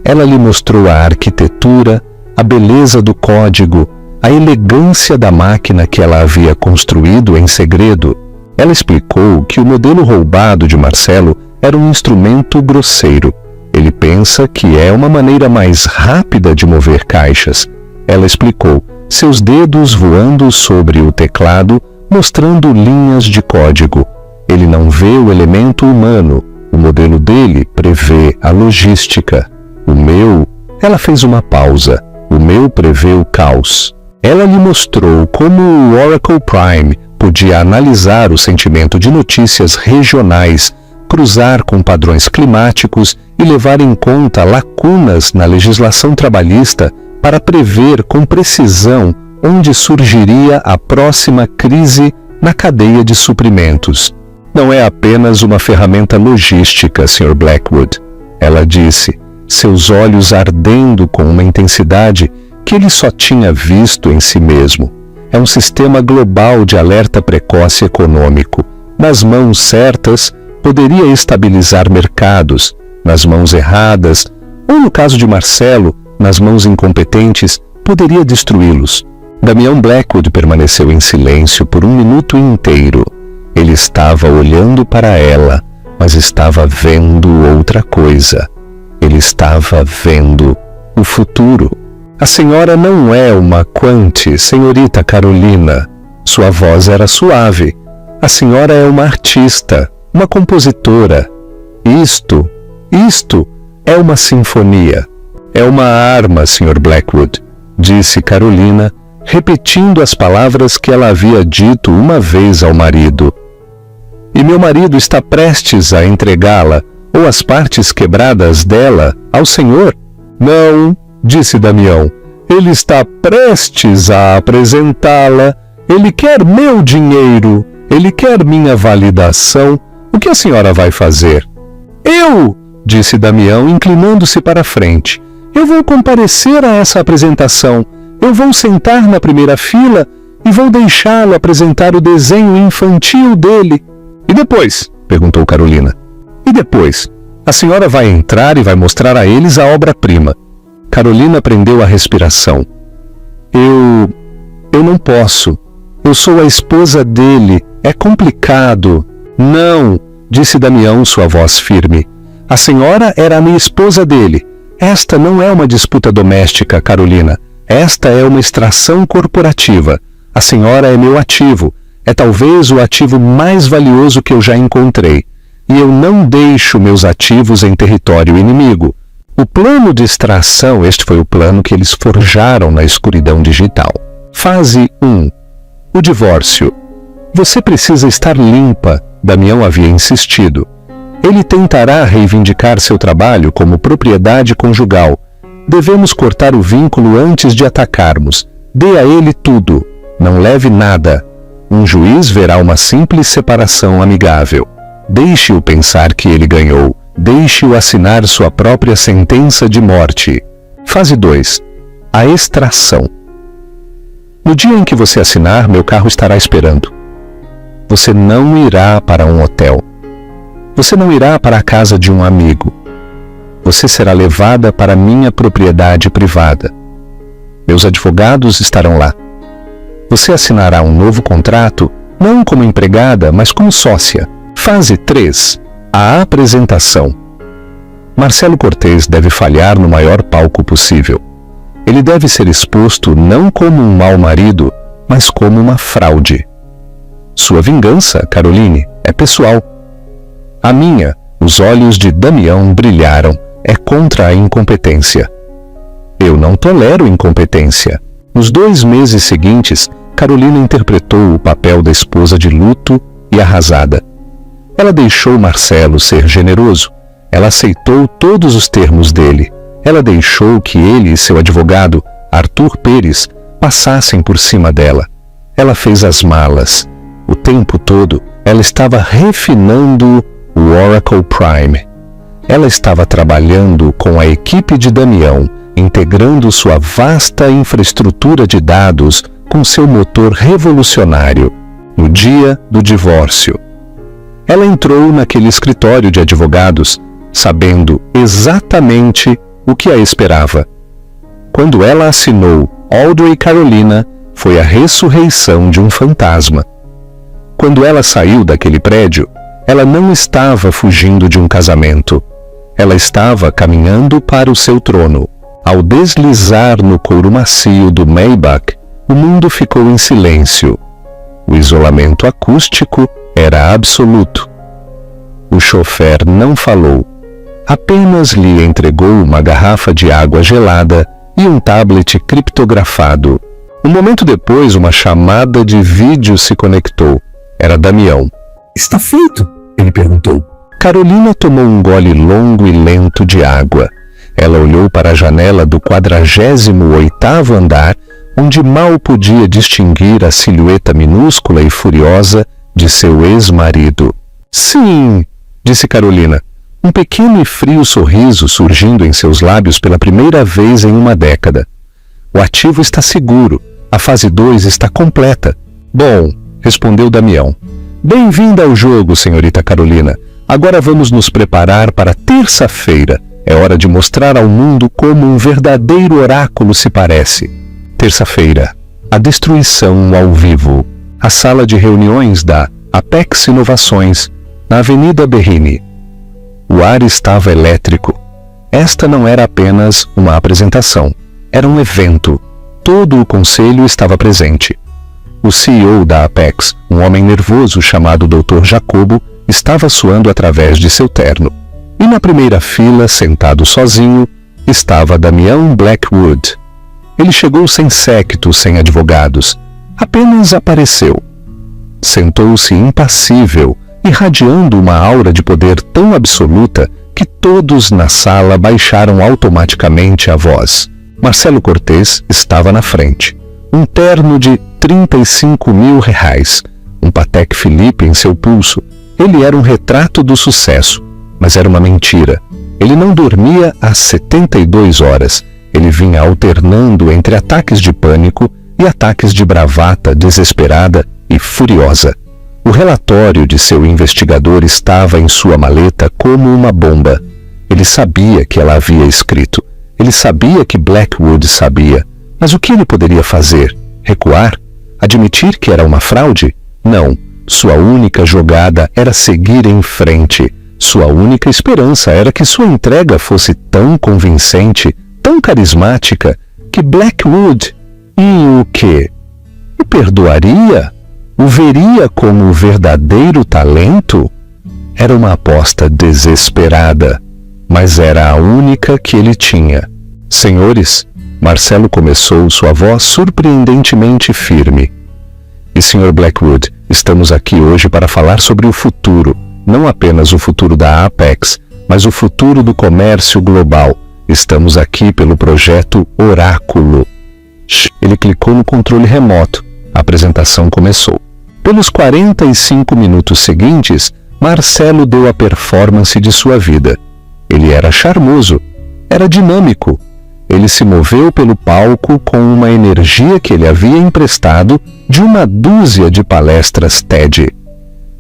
ela lhe mostrou a arquitetura, a beleza do código, a elegância da máquina que ela havia construído em segredo. Ela explicou que o modelo roubado de Marcelo era um instrumento grosseiro. Ele pensa que é uma maneira mais rápida de mover caixas. Ela explicou, seus dedos voando sobre o teclado, mostrando linhas de código. Ele não vê o elemento humano. O modelo dele prevê a logística. O meu... Ela fez uma pausa. O meu prevê o caos. Ela lhe mostrou como o Oracle Prime podia analisar o sentimento de notícias regionais, cruzar com padrões climáticos e levar em conta lacunas na legislação trabalhista para prever com precisão onde surgiria a próxima crise na cadeia de suprimentos. Não é apenas uma ferramenta logística, Sr. Blackwood, ela disse, seus olhos ardendo com uma intensidade que ele só tinha visto em si mesmo. É um sistema global de alerta precoce econômico. Nas mãos certas, poderia estabilizar mercados. Nas mãos erradas, ou no caso de Marcelo, nas mãos incompetentes, poderia destruí-los. Damião Blackwood permaneceu em silêncio por 1 minuto inteiro. Ele estava olhando para ela, mas estava vendo outra coisa. Ele estava vendo o futuro. A senhora não é uma quante, senhorita Carolina. Sua voz era suave. A senhora é uma artista, uma compositora. Isto é uma sinfonia. É uma arma, Sr. Blackwood, disse Carolina, repetindo as palavras que ela havia dito uma vez ao marido. E meu marido está prestes a entregá-la, ou as partes quebradas dela, ao senhor? Não, disse Damião. Ele está prestes a apresentá-la. Ele quer meu dinheiro. Ele quer minha validação. O que a senhora vai fazer? Eu, disse Damião, inclinando-se para a frente. Eu vou comparecer a essa apresentação. Eu vou sentar na primeira fila e vou deixá-lo apresentar o desenho infantil dele. E depois? Perguntou Carolina. E depois? A senhora vai entrar e vai mostrar a eles a obra-prima. Carolina prendeu a respiração. Eu não posso. Eu sou a esposa dele. É complicado. Não, disse Damião, sua voz firme. A senhora era a minha esposa dele. Esta não é uma disputa doméstica, Carolina. Esta é uma extração corporativa. A senhora é meu ativo. É talvez o ativo mais valioso que eu já encontrei. E eu não deixo meus ativos em território inimigo. O plano de extração, este foi o plano que eles forjaram na escuridão digital. Fase 1. O divórcio. Você precisa estar limpa, Damião havia insistido. Ele tentará reivindicar seu trabalho como propriedade conjugal. Devemos cortar o vínculo antes de atacarmos. Dê a ele tudo. Não leve nada. Um juiz verá uma simples separação amigável. Deixe-o pensar que ele ganhou. Deixe-o assinar sua própria sentença de morte. Fase 2. A extração. No dia em que você assinar, meu carro estará esperando. Você não irá para um hotel. Você não irá para a casa de um amigo. Você será levada para minha propriedade privada. Meus advogados estarão lá. Você assinará um novo contrato, não como empregada, mas como sócia. Fase 3. A apresentação. Marcelo Cortez deve falhar no maior palco possível. Ele deve ser exposto não como um mau marido, mas como uma fraude. Sua vingança, Caroline, é pessoal. A minha, os olhos de Damião brilharam, é contra a incompetência. Eu não tolero incompetência. Nos 2 meses seguintes, Carolina interpretou o papel da esposa de luto e arrasada. Ela deixou Marcelo ser generoso. Ela aceitou todos os termos dele. Ela deixou que ele e seu advogado, Arthur Pérez, passassem por cima dela. Ela fez as malas. O tempo todo, ela estava refinando o Oracle Prime. Ela estava trabalhando com a equipe de Damião, integrando sua vasta infraestrutura de dados com seu motor revolucionário. No dia do divórcio, ela entrou naquele escritório de advogados, sabendo exatamente o que a esperava. Quando ela assinou Audrey Carolina, foi a ressurreição de um fantasma. Quando ela saiu daquele prédio, ela não estava fugindo de um casamento. Ela estava caminhando para o seu trono. Ao deslizar no couro macio do Maybach, o mundo ficou em silêncio. O isolamento acústico era absoluto. O chofer não falou. Apenas lhe entregou uma garrafa de água gelada e um tablet criptografado. Um momento depois, uma chamada de vídeo se conectou. Era Damião. Está feito? Ele perguntou. Carolina tomou um gole longo e lento de água. Ela olhou para a janela do 48º andar, onde mal podia distinguir a silhueta minúscula e furiosa de seu ex-marido. Sim, disse Carolina, um pequeno e frio sorriso surgindo em seus lábios pela primeira vez em uma década. O ativo está seguro, a fase 2 está completa. Bom, respondeu Damião. Bem-vinda ao jogo, senhorita Carolina. Agora vamos nos preparar para terça-feira. É hora de mostrar ao mundo como um verdadeiro oráculo se parece. Terça-feira. a destruição ao vivo. A sala de reuniões da Apex Inovações, na Avenida Berrini. O ar estava elétrico. Esta não era apenas uma apresentação, era um evento. Todo o conselho estava presente. O CEO da Apex, um homem nervoso chamado Dr. Jacobo, estava suando através de seu terno. E na primeira fila, sentado sozinho, estava Damião Blackwood. Ele chegou sem séquito, sem advogados. Apenas apareceu. Sentou-se impassível, irradiando uma aura de poder tão absoluta que todos na sala baixaram automaticamente a voz. Marcelo Cortez estava na frente. Um terno de R$35 mil, um Patek Philippe em seu pulso. Ele era um retrato do sucesso, mas era uma mentira. Ele não dormia há 72 horas. Ele vinha alternando entre ataques de pânico e ataques de bravata desesperada e furiosa. O relatório de seu investigador estava em sua maleta como uma bomba. Ele sabia que ela havia escrito. Ele sabia que Blackwood sabia. Mas o que ele poderia fazer? Recuar? Admitir que era uma fraude? Não. Sua única jogada era seguir em frente. Sua única esperança era que sua entrega fosse tão convincente, tão carismática, que Blackwood... E o quê? O perdoaria? O veria como verdadeiro talento? Era uma aposta desesperada, mas era a única que ele tinha. Senhores, Marcelo começou, sua voz surpreendentemente firme. E Sr. Blackwood, estamos aqui hoje para falar sobre o futuro, não apenas o futuro da Apex, mas o futuro do comércio global. Estamos aqui pelo projeto Oráculo. Ele clicou no controle remoto. A apresentação começou. Pelos 45 minutos seguintes, Marcelo deu a performance de sua vida. Ele era charmoso, era dinâmico. Ele se moveu pelo palco com uma energia que ele havia emprestado de uma dúzia de palestras TED.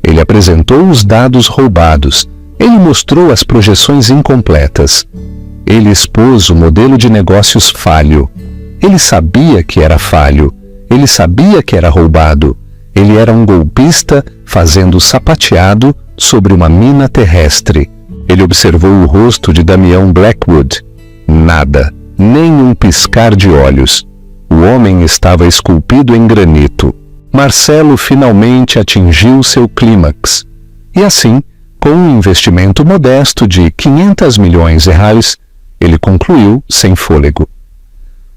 Ele apresentou os dados roubados. Ele mostrou as projeções incompletas. Ele expôs o modelo de negócios falho. Ele sabia que era falho. Ele sabia que era roubado. Ele era um golpista fazendo sapateado sobre uma mina terrestre. Ele observou o rosto de Damião Blackwood. Nada, nem um piscar de olhos. O homem estava esculpido em granito. Marcelo finalmente atingiu seu clímax. E assim, com um investimento modesto de R$500 milhões, ele concluiu sem fôlego.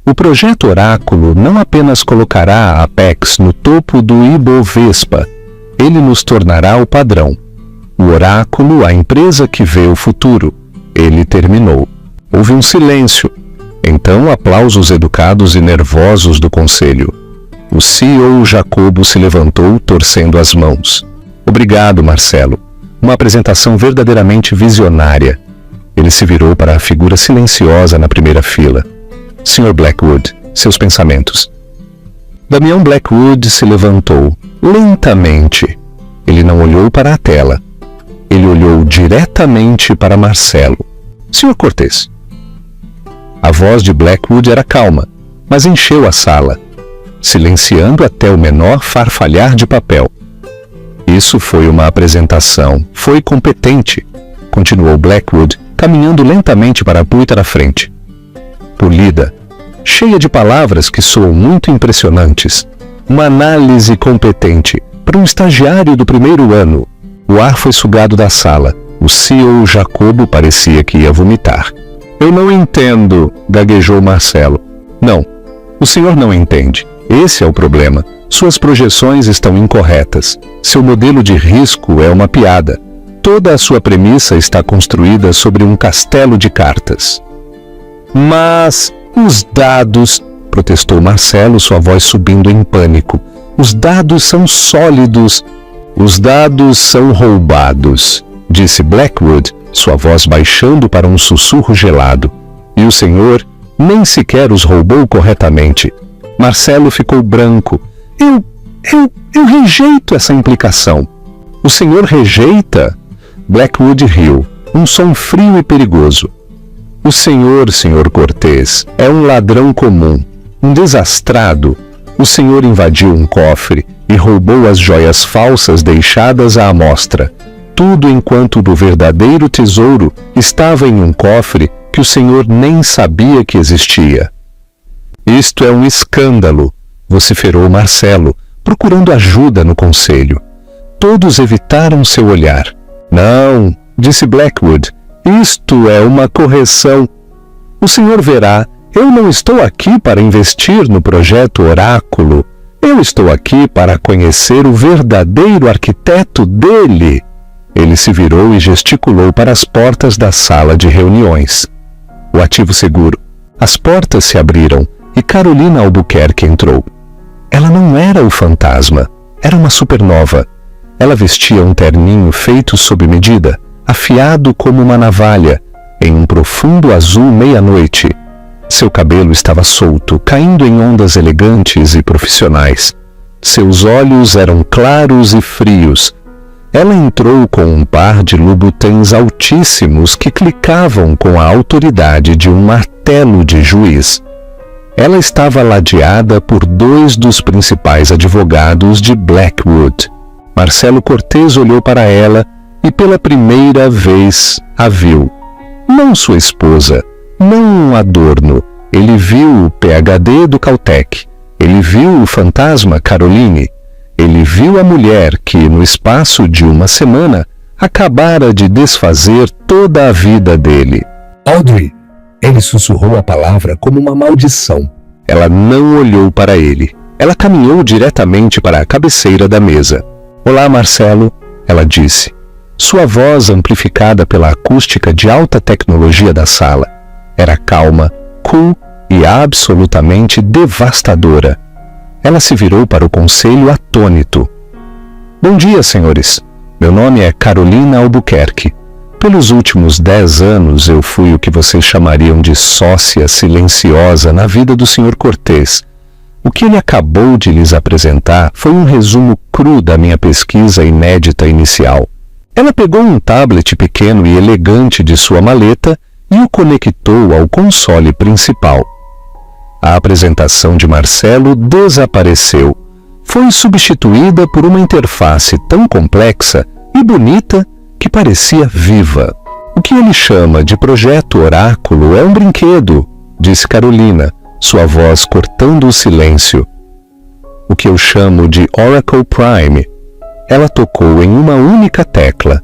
O projeto Oráculo não apenas colocará a Apex no topo do Ibovespa, ele nos tornará o padrão. O Oráculo, a empresa que vê o futuro. Ele terminou. Houve um silêncio. Então, aplausos educados e nervosos do conselho. O CEO Jacobo se levantou, torcendo as mãos. Obrigado, Marcelo. Uma apresentação verdadeiramente visionária. Ele se virou para a figura silenciosa na primeira fila. Sr. Blackwood, seus pensamentos. Damião Blackwood se levantou, lentamente. Ele não olhou para a tela. Ele olhou diretamente para Marcelo. Sr. Cortez. A voz de Blackwood era calma, mas encheu a sala, silenciando até o menor farfalhar de papel. Isso foi uma apresentação. Foi competente, continuou Blackwood, caminhando lentamente para a puerta da frente. Polida, cheia de palavras que soam muito impressionantes. Uma análise competente para um estagiário do primeiro ano. O ar foi sugado da sala. O CEO Jacobo parecia que ia vomitar. Eu não entendo, gaguejou Marcelo. Não, o senhor não entende. Esse é o problema. Suas projeções estão incorretas. Seu modelo de risco é uma piada. Toda a sua premissa está construída sobre um castelo de cartas. Mas os dados, protestou Marcelo, sua voz subindo em pânico. Os dados são sólidos. Os dados são roubados, disse Blackwood, sua voz baixando para um sussurro gelado. E o senhor nem sequer os roubou corretamente. Marcelo ficou branco. Eu rejeito essa implicação. O senhor rejeita? Blackwood riu, um som frio e perigoso. O senhor, Sr. Cortez, é um ladrão comum, um desastrado, O senhor invadiu um cofre e roubou as joias falsas deixadas à amostra, tudo enquanto o verdadeiro tesouro estava em um cofre que o senhor nem sabia que existia. Isto é um escândalo, vociferou Marcelo, procurando ajuda no conselho. Todos evitaram seu olhar. Não, disse Blackwood, isto é uma correção. O senhor verá, eu não estou aqui para investir no projeto Oráculo. Eu estou aqui para conhecer o verdadeiro arquiteto dele. Ele se virou e gesticulou para as portas da sala de reuniões. O ativo seguro. As portas se abriram e Carolina Albuquerque entrou. Ela não era o fantasma, era uma supernova. Ela vestia um terninho feito sob medida, afiado como uma navalha, em um profundo azul meia-noite. Seu cabelo estava solto, caindo em ondas elegantes e profissionais. Seus olhos eram claros e frios. Ela entrou com um par de Louboutins altíssimos que clicavam com a autoridade de um martelo de juiz. Ela estava ladeada por 2 dos principais advogados de Blackwood. Marcelo Cortês olhou para ela e pela primeira vez a viu. Não sua esposa, não um adorno. Ele viu o PhD do Caltech. Ele viu o fantasma Caroline. Ele viu a mulher que, no espaço de uma semana, acabara de desfazer toda a vida dele. Audrey! Ele sussurrou a palavra como uma maldição. Ela não olhou para ele. Ela caminhou diretamente para a cabeceira da mesa. Olá, Marcelo, ela disse. Sua voz, amplificada pela acústica de alta tecnologia da sala, era calma, cool e absolutamente devastadora. Ela se virou para o conselho atônito. Bom dia, senhores. Meu nome é Carolina Albuquerque. Pelos últimos 10 anos eu fui o que vocês chamariam de sócia silenciosa na vida do Sr. Cortês. O que ele acabou de lhes apresentar foi um resumo cru da minha pesquisa inédita inicial. Ela pegou um tablet pequeno e elegante de sua maleta e o conectou ao console principal. A apresentação de Marcelo desapareceu. Foi substituída por uma interface tão complexa e bonita que parecia viva. O que ele chama de projeto Oráculo é um brinquedo, disse Carolina, sua voz cortando o silêncio. O que eu chamo de Oracle Prime. Ela tocou em uma única tecla.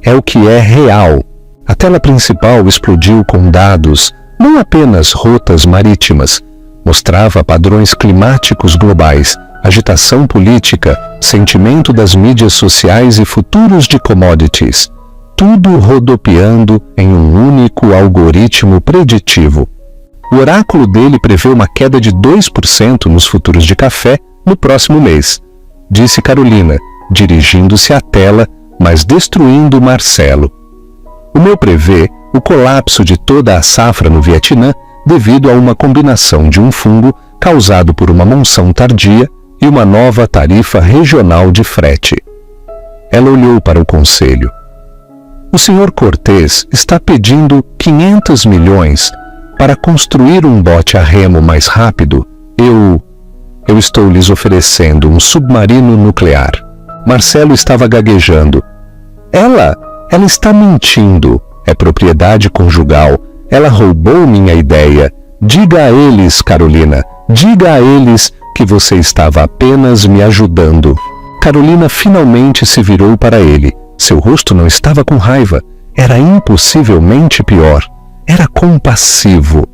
É o que é real. A tela principal explodiu com dados, não apenas rotas marítimas. Mostrava padrões climáticos globais, agitação política, sentimento das mídias sociais e futuros de commodities. Tudo rodopiando em um único algoritmo preditivo. O oráculo dele prevê uma queda de 2% nos futuros de café no próximo mês, disse Carolina, dirigindo-se à tela, mas destruindo Marcelo. O meu prevê o colapso de toda a safra no Vietnã devido a uma combinação de um fungo causado por uma monção tardia e uma nova tarifa regional de frete. Ela olhou para o conselho. O Sr. Cortês está pedindo 500 milhões para construir um bote a remo mais rápido. Eu estou lhes oferecendo um submarino nuclear. Marcelo estava gaguejando. Ela está mentindo. É propriedade conjugal. Ela roubou minha ideia. Diga a eles, Carolina, diga a eles que você estava apenas me ajudando. Carolina finalmente se virou para ele. Seu rosto não estava com raiva. Era impossivelmente pior. Era compassivo.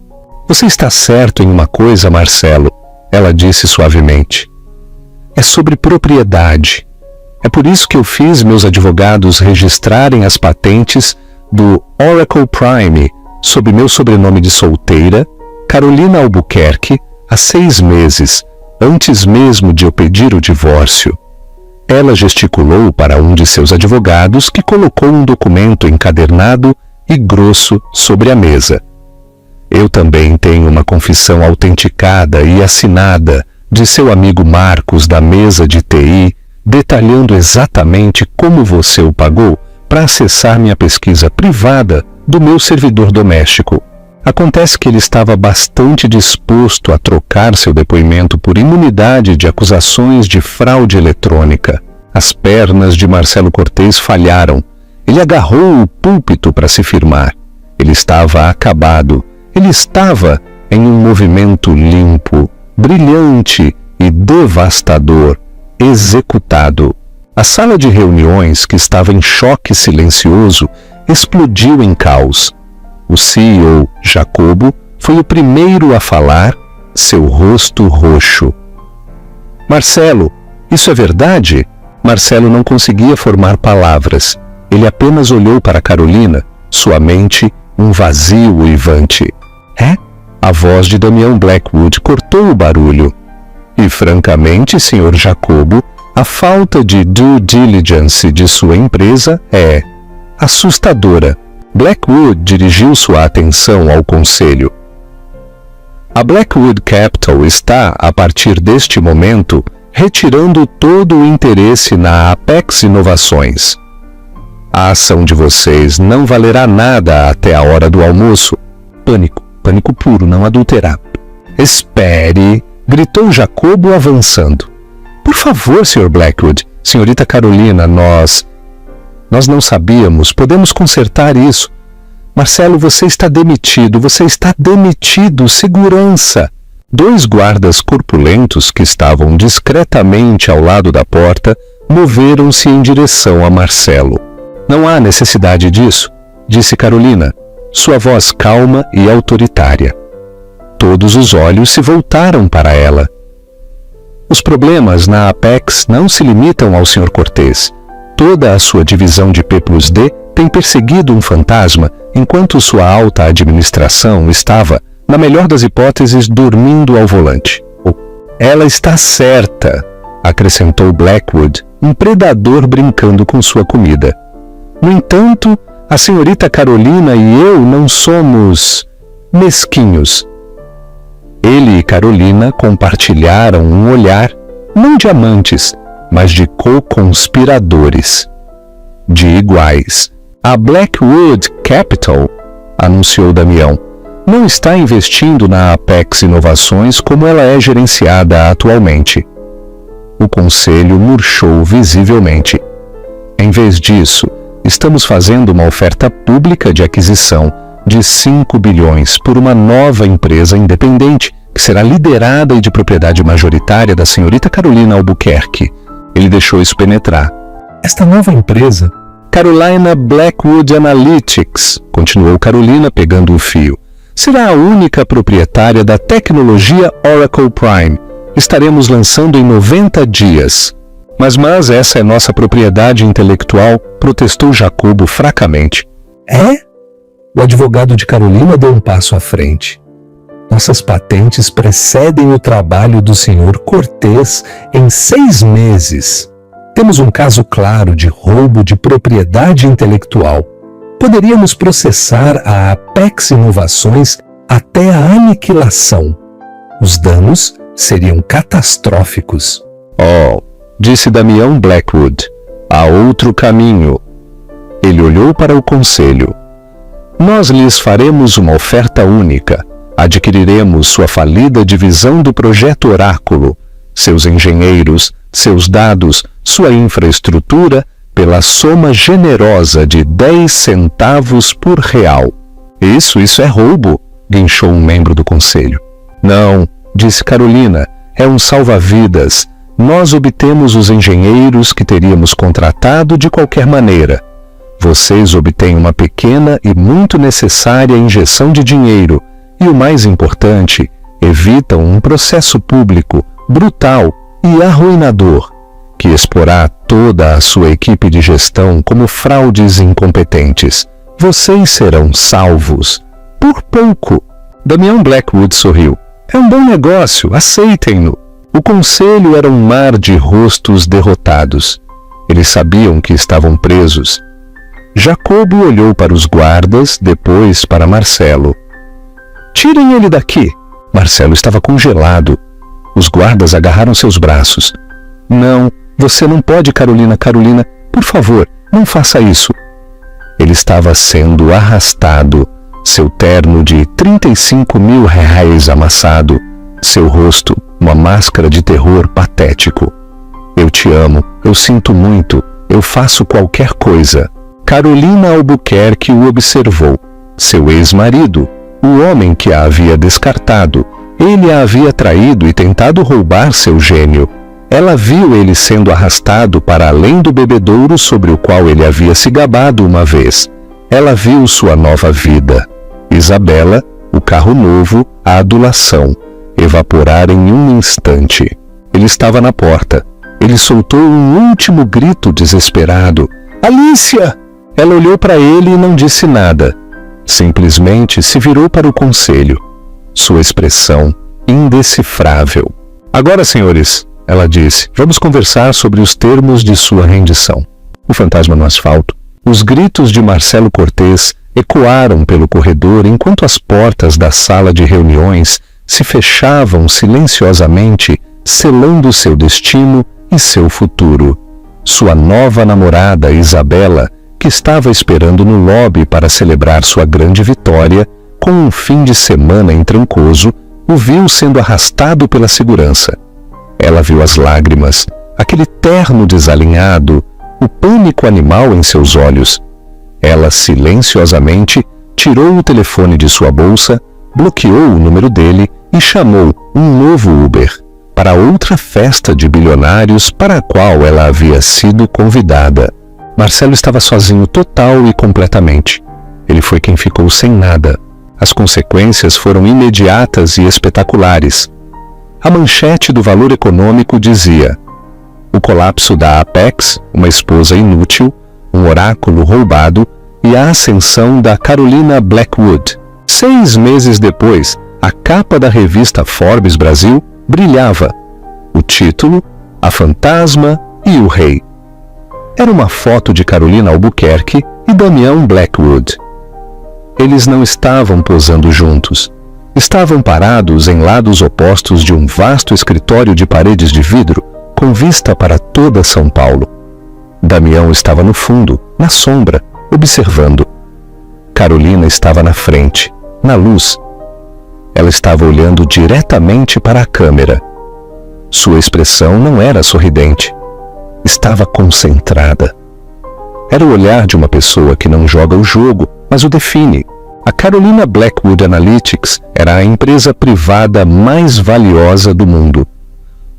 Você está certo em uma coisa, Marcelo, ela disse suavemente. É sobre propriedade. É por isso que eu fiz meus advogados registrarem as patentes do Oracle Prime sob meu sobrenome de solteira, Carolina Albuquerque, há 6 meses, antes mesmo de eu pedir o divórcio. Ela gesticulou para um de seus advogados que colocou um documento encadernado e grosso sobre a mesa. Eu também tenho uma confissão autenticada e assinada de seu amigo Marcos da mesa de TI, detalhando exatamente como você o pagou para acessar minha pesquisa privada do meu servidor doméstico. Acontece que ele estava bastante disposto a trocar seu depoimento por imunidade de acusações de fraude eletrônica. As pernas de Marcelo Cortês falharam. Ele agarrou o púlpito para se firmar. Ele estava acabado. Ele estava em um movimento limpo, brilhante e devastador, executado. A sala de reuniões, que estava em choque silencioso, explodiu em caos. O CEO, Jacobo, foi o primeiro a falar, seu rosto roxo. Marcelo, isso é verdade? Marcelo não conseguia formar palavras. Ele apenas olhou para Carolina, sua mente um vazio uivante. É? A voz de Damião Blackwood cortou o barulho. E francamente, Sr. Jacobo, a falta de due diligence de sua empresa é assustadora. Blackwood dirigiu sua atenção ao conselho. A Blackwood Capital está, a partir deste momento, retirando todo o interesse na Apex Inovações. A ação de vocês não valerá nada até a hora do almoço. Pânico puro, não adulterado. Espere, gritou Jacobo avançando. Por favor, Sr. Blackwood, Senhorita Carolina, nós não sabíamos, podemos consertar isso. Marcelo, você está demitido, segurança. 2 guardas corpulentos que estavam discretamente ao lado da porta moveram-se em direção a Marcelo. Não há necessidade disso, disse Carolina, sua voz calma e autoritária. Todos os olhos se voltaram para ela. Os problemas na Apex não se limitam ao Sr. Cortês. Toda a sua divisão de P+D tem perseguido um fantasma, enquanto sua alta administração estava, na melhor das hipóteses, dormindo ao volante. Ela está certa, acrescentou Blackwood, um predador brincando com sua comida. No entanto, a senhorita Carolina e eu não somos mesquinhos. Ele e Carolina compartilharam um olhar, não de amantes, mas de co-conspiradores. De iguais. A Blackwood Capital, anunciou Damião, não está investindo na Apex Inovações como ela é gerenciada atualmente. O conselho murchou visivelmente. Em vez disso, estamos fazendo uma oferta pública de aquisição de 5 bilhões por uma nova empresa independente, que será liderada e de propriedade majoritária da senhorita Carolina Albuquerque. Ele deixou isso penetrar. Esta nova empresa, Carolina Blackwood Analytics, continuou Carolina pegando o fio, será a única proprietária da tecnologia Oracle Prime. Estaremos lançando em 90 dias. Mas essa é nossa propriedade intelectual, protestou Jacobo fracamente. É? O advogado de Carolina deu um passo à frente. Nossas patentes precedem o trabalho do Sr. Cortês em 6 meses. Temos um caso claro de roubo de propriedade intelectual. Poderíamos processar a Apex Inovações até a aniquilação. Os danos seriam catastróficos. Disse Damião Blackwood, há outro caminho. Ele olhou para o conselho. Nós lhes faremos uma oferta única. Adquiriremos sua falida divisão do projeto Oráculo, seus engenheiros, seus dados, sua infraestrutura, pela soma generosa de 10 centavos por real. Isso é roubo, guinchou um membro do conselho. Não, disse Carolina, é um salva-vidas. Nós obtemos os engenheiros que teríamos contratado de qualquer maneira. Vocês obtêm uma pequena e muito necessária injeção de dinheiro e, o mais importante, evitam um processo público, brutal e arruinador, que exporá toda a sua equipe de gestão como fraudes incompetentes. Vocês serão salvos. Por pouco. Damião Blackwood sorriu. É um bom negócio, aceitem-no. O conselho era um mar de rostos derrotados. Eles sabiam que estavam presos. Jacobo olhou para os guardas, depois para Marcelo. Tirem ele daqui. Marcelo estava congelado. Os guardas agarraram seus braços. Não, você não pode, Carolina. Por favor, não faça isso. Ele estava sendo arrastado, seu terno de 35 mil reais amassado, seu rosto, uma máscara de terror patético. Eu te amo, eu sinto muito, eu faço qualquer coisa. Carolina Albuquerque o observou. Seu ex-marido, o homem que a havia descartado, ele a havia traído e tentado roubar seu gênio. Ela viu ele sendo arrastado para além do bebedouro sobre o qual ele havia se gabado uma vez. Ela viu sua nova vida. Isabela, o carro novo, a adulação, evaporar em um instante. Ele estava na porta. Ele soltou um último grito desesperado. Alicia! Ela olhou para ele e não disse nada. Simplesmente se virou para o conselho. Sua expressão indecifrável. Agora, senhores, ela disse, vamos conversar sobre os termos de sua rendição. O fantasma no asfalto. Os gritos de Marcelo Cortês ecoaram pelo corredor enquanto as portas da sala de reuniões se fechavam silenciosamente, selando seu destino e seu futuro. Sua nova namorada, Isabela, que estava esperando no lobby para celebrar sua grande vitória, com um fim de semana em Trancoso, o viu sendo arrastado pela segurança. Ela viu as lágrimas, aquele terno desalinhado, o pânico animal em seus olhos. Ela silenciosamente tirou o telefone de sua bolsa, bloqueou o número dele e chamou um novo Uber para outra festa de bilionários para a qual ela havia sido convidada. Marcelo estava sozinho total e completamente. Ele foi quem ficou sem nada. As consequências foram imediatas e espetaculares. A manchete do Valor Econômico dizia: o colapso da Apex, uma esposa inútil, um oráculo roubado e a ascensão da Carolina Blackwood. 6 meses depois, a capa da revista Forbes Brasil brilhava. O título, A Fantasma e o Rei. Era uma foto de Carolina Albuquerque e Damião Blackwood. Eles não estavam posando juntos. Estavam parados em lados opostos de um vasto escritório de paredes de vidro, com vista para toda São Paulo. Damião estava no fundo, na sombra, observando. Carolina estava na frente, na luz. Ela estava olhando diretamente para a câmera. Sua expressão não era sorridente. Estava concentrada. Era o olhar de uma pessoa que não joga o jogo, mas o define. A Carolina Blackwood Analytics era a empresa privada mais valiosa do mundo.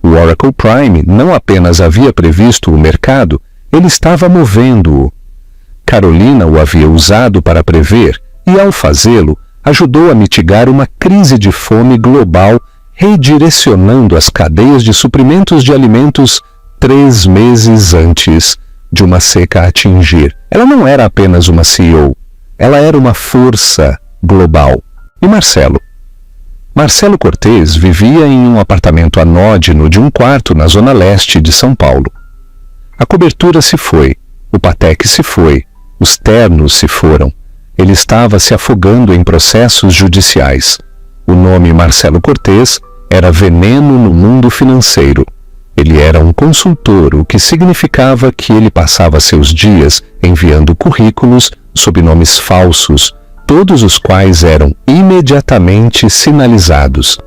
O Oracle Prime não apenas havia previsto o mercado, ele estava movendo-o. Carolina o havia usado para prever e, ao fazê-lo, ajudou a mitigar uma crise de fome global, redirecionando as cadeias de suprimentos de alimentos 3 meses antes de uma seca atingir. Ela não era apenas uma CEO, ela era uma força global. E Marcelo? Marcelo Cortês vivia em um apartamento anódino de 1 quarto na zona leste de São Paulo. A cobertura se foi, o Patek se foi, os ternos se foram. Ele estava se afogando em processos judiciais. O nome Marcelo Cortês era veneno no mundo financeiro. Ele era um consultor, o que significava que ele passava seus dias enviando currículos sob nomes falsos, todos os quais eram imediatamente sinalizados.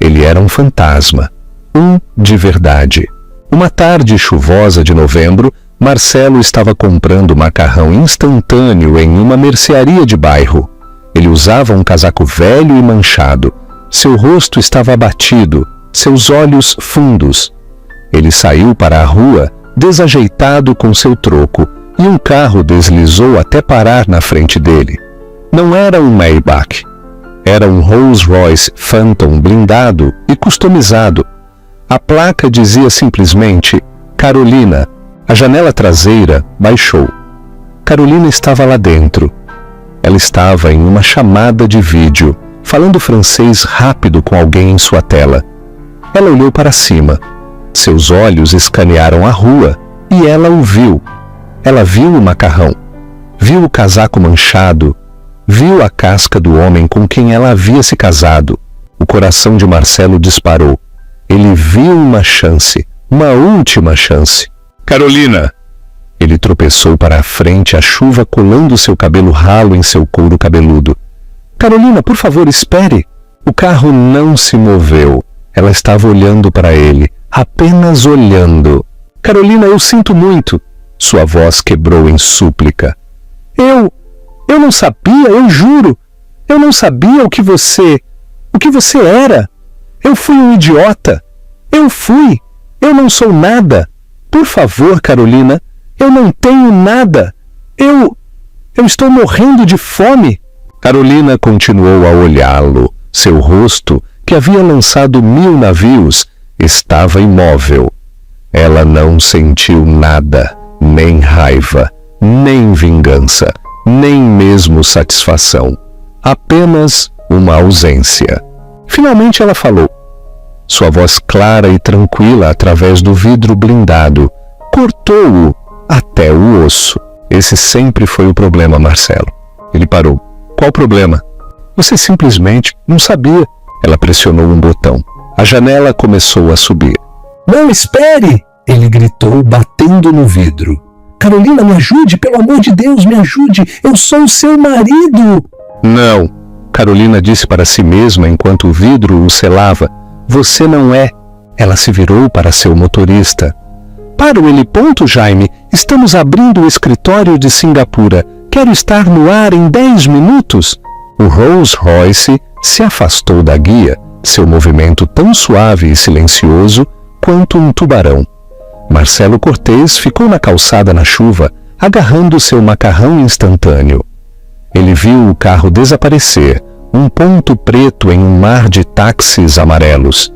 Ele era um fantasma, um de verdade. Uma tarde chuvosa de novembro, Marcelo estava comprando macarrão instantâneo em uma mercearia de bairro. Ele usava um casaco velho e manchado. Seu rosto estava abatido, seus olhos fundos. Ele saiu para a rua, desajeitado com seu troco, e um carro deslizou até parar na frente dele. Não era um Maybach. Era um Rolls-Royce Phantom blindado e customizado. A placa dizia simplesmente Carolina. A janela traseira baixou. Carolina estava lá dentro. Ela estava em uma chamada de vídeo, falando francês rápido com alguém em sua tela. Ela olhou para cima. Seus olhos escanearam a rua e ela o viu. Ela viu o macarrão, viu o casaco manchado, viu a casca do homem com quem ela havia se casado. O coração de Marcelo disparou. Ele viu uma chance, uma última chance. Carolina! Ele tropeçou para a frente, a chuva colando seu cabelo ralo em seu couro cabeludo. Carolina, por favor, espere. O carro não se moveu. Ela estava olhando para ele, apenas olhando. Carolina, eu sinto muito. Sua voz quebrou em súplica. Eu não sabia, eu juro. Eu não sabia o que você era. Eu fui um idiota. Eu não sou nada. Por favor, Carolina, eu não tenho nada. Eu estou morrendo de fome. Carolina continuou a olhá-lo. Seu rosto, que havia lançado 1000 navios, estava imóvel. Ela não sentiu nada, nem raiva, nem vingança, nem mesmo satisfação. Apenas uma ausência. Finalmente ela falou. Sua voz clara e tranquila através do vidro blindado cortou-o até o osso. Esse sempre foi o problema, Marcelo. Ele parou. Qual problema? Você simplesmente não sabia. Ela pressionou um botão. A janela começou a subir. Não, espere! Ele gritou, batendo no vidro. Carolina, me ajude, pelo amor de Deus, me ajude! Eu sou o seu marido! Não, Carolina disse para si mesma enquanto o vidro o selava. Você não é. Ela se virou para seu motorista. Para o heliponto, Jaime. Estamos abrindo o escritório de Singapura. Quero estar no ar em 10 minutos. O Rolls-Royce se afastou da guia, seu movimento tão suave e silencioso quanto um tubarão. Marcelo Cortês ficou na calçada na chuva, agarrando seu macarrão instantâneo. Ele viu o carro desaparecer, um ponto preto em um mar de táxis amarelos.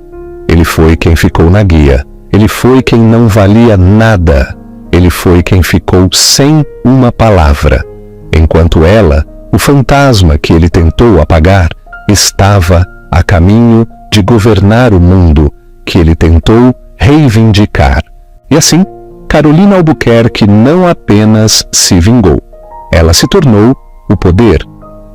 Ele foi quem ficou na guia. Ele foi quem não valia nada. Ele foi quem ficou sem uma palavra. Enquanto ela, o fantasma que ele tentou apagar, estava a caminho de governar o mundo que ele tentou reivindicar. E assim, Carolina Albuquerque não apenas se vingou. Ela se tornou o poder.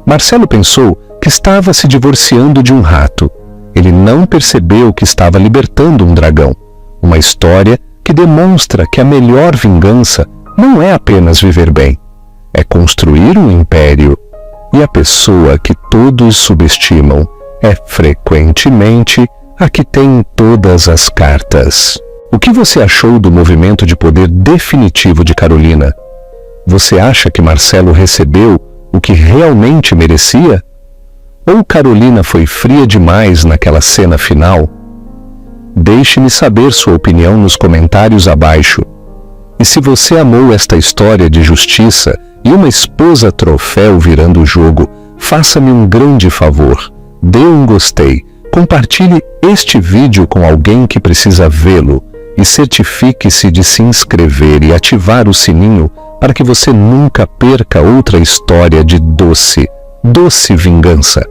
Marcelo pensou que estava se divorciando de um rato. Ele não percebeu que estava libertando um dragão. Uma história que demonstra que a melhor vingança não é apenas viver bem. É construir um império. E a pessoa que todos subestimam é frequentemente a que tem todas as cartas. O que você achou do movimento de poder definitivo de Carolina? Você acha que Marcelo recebeu o que realmente merecia? Ou Carolina foi fria demais naquela cena final? Deixe-me saber sua opinião nos comentários abaixo. E se você amou esta história de justiça e uma esposa troféu virando o jogo, faça-me um grande favor. Dê um gostei, compartilhe este vídeo com alguém que precisa vê-lo e certifique-se de se inscrever e ativar o sininho para que você nunca perca outra história de doce vingança.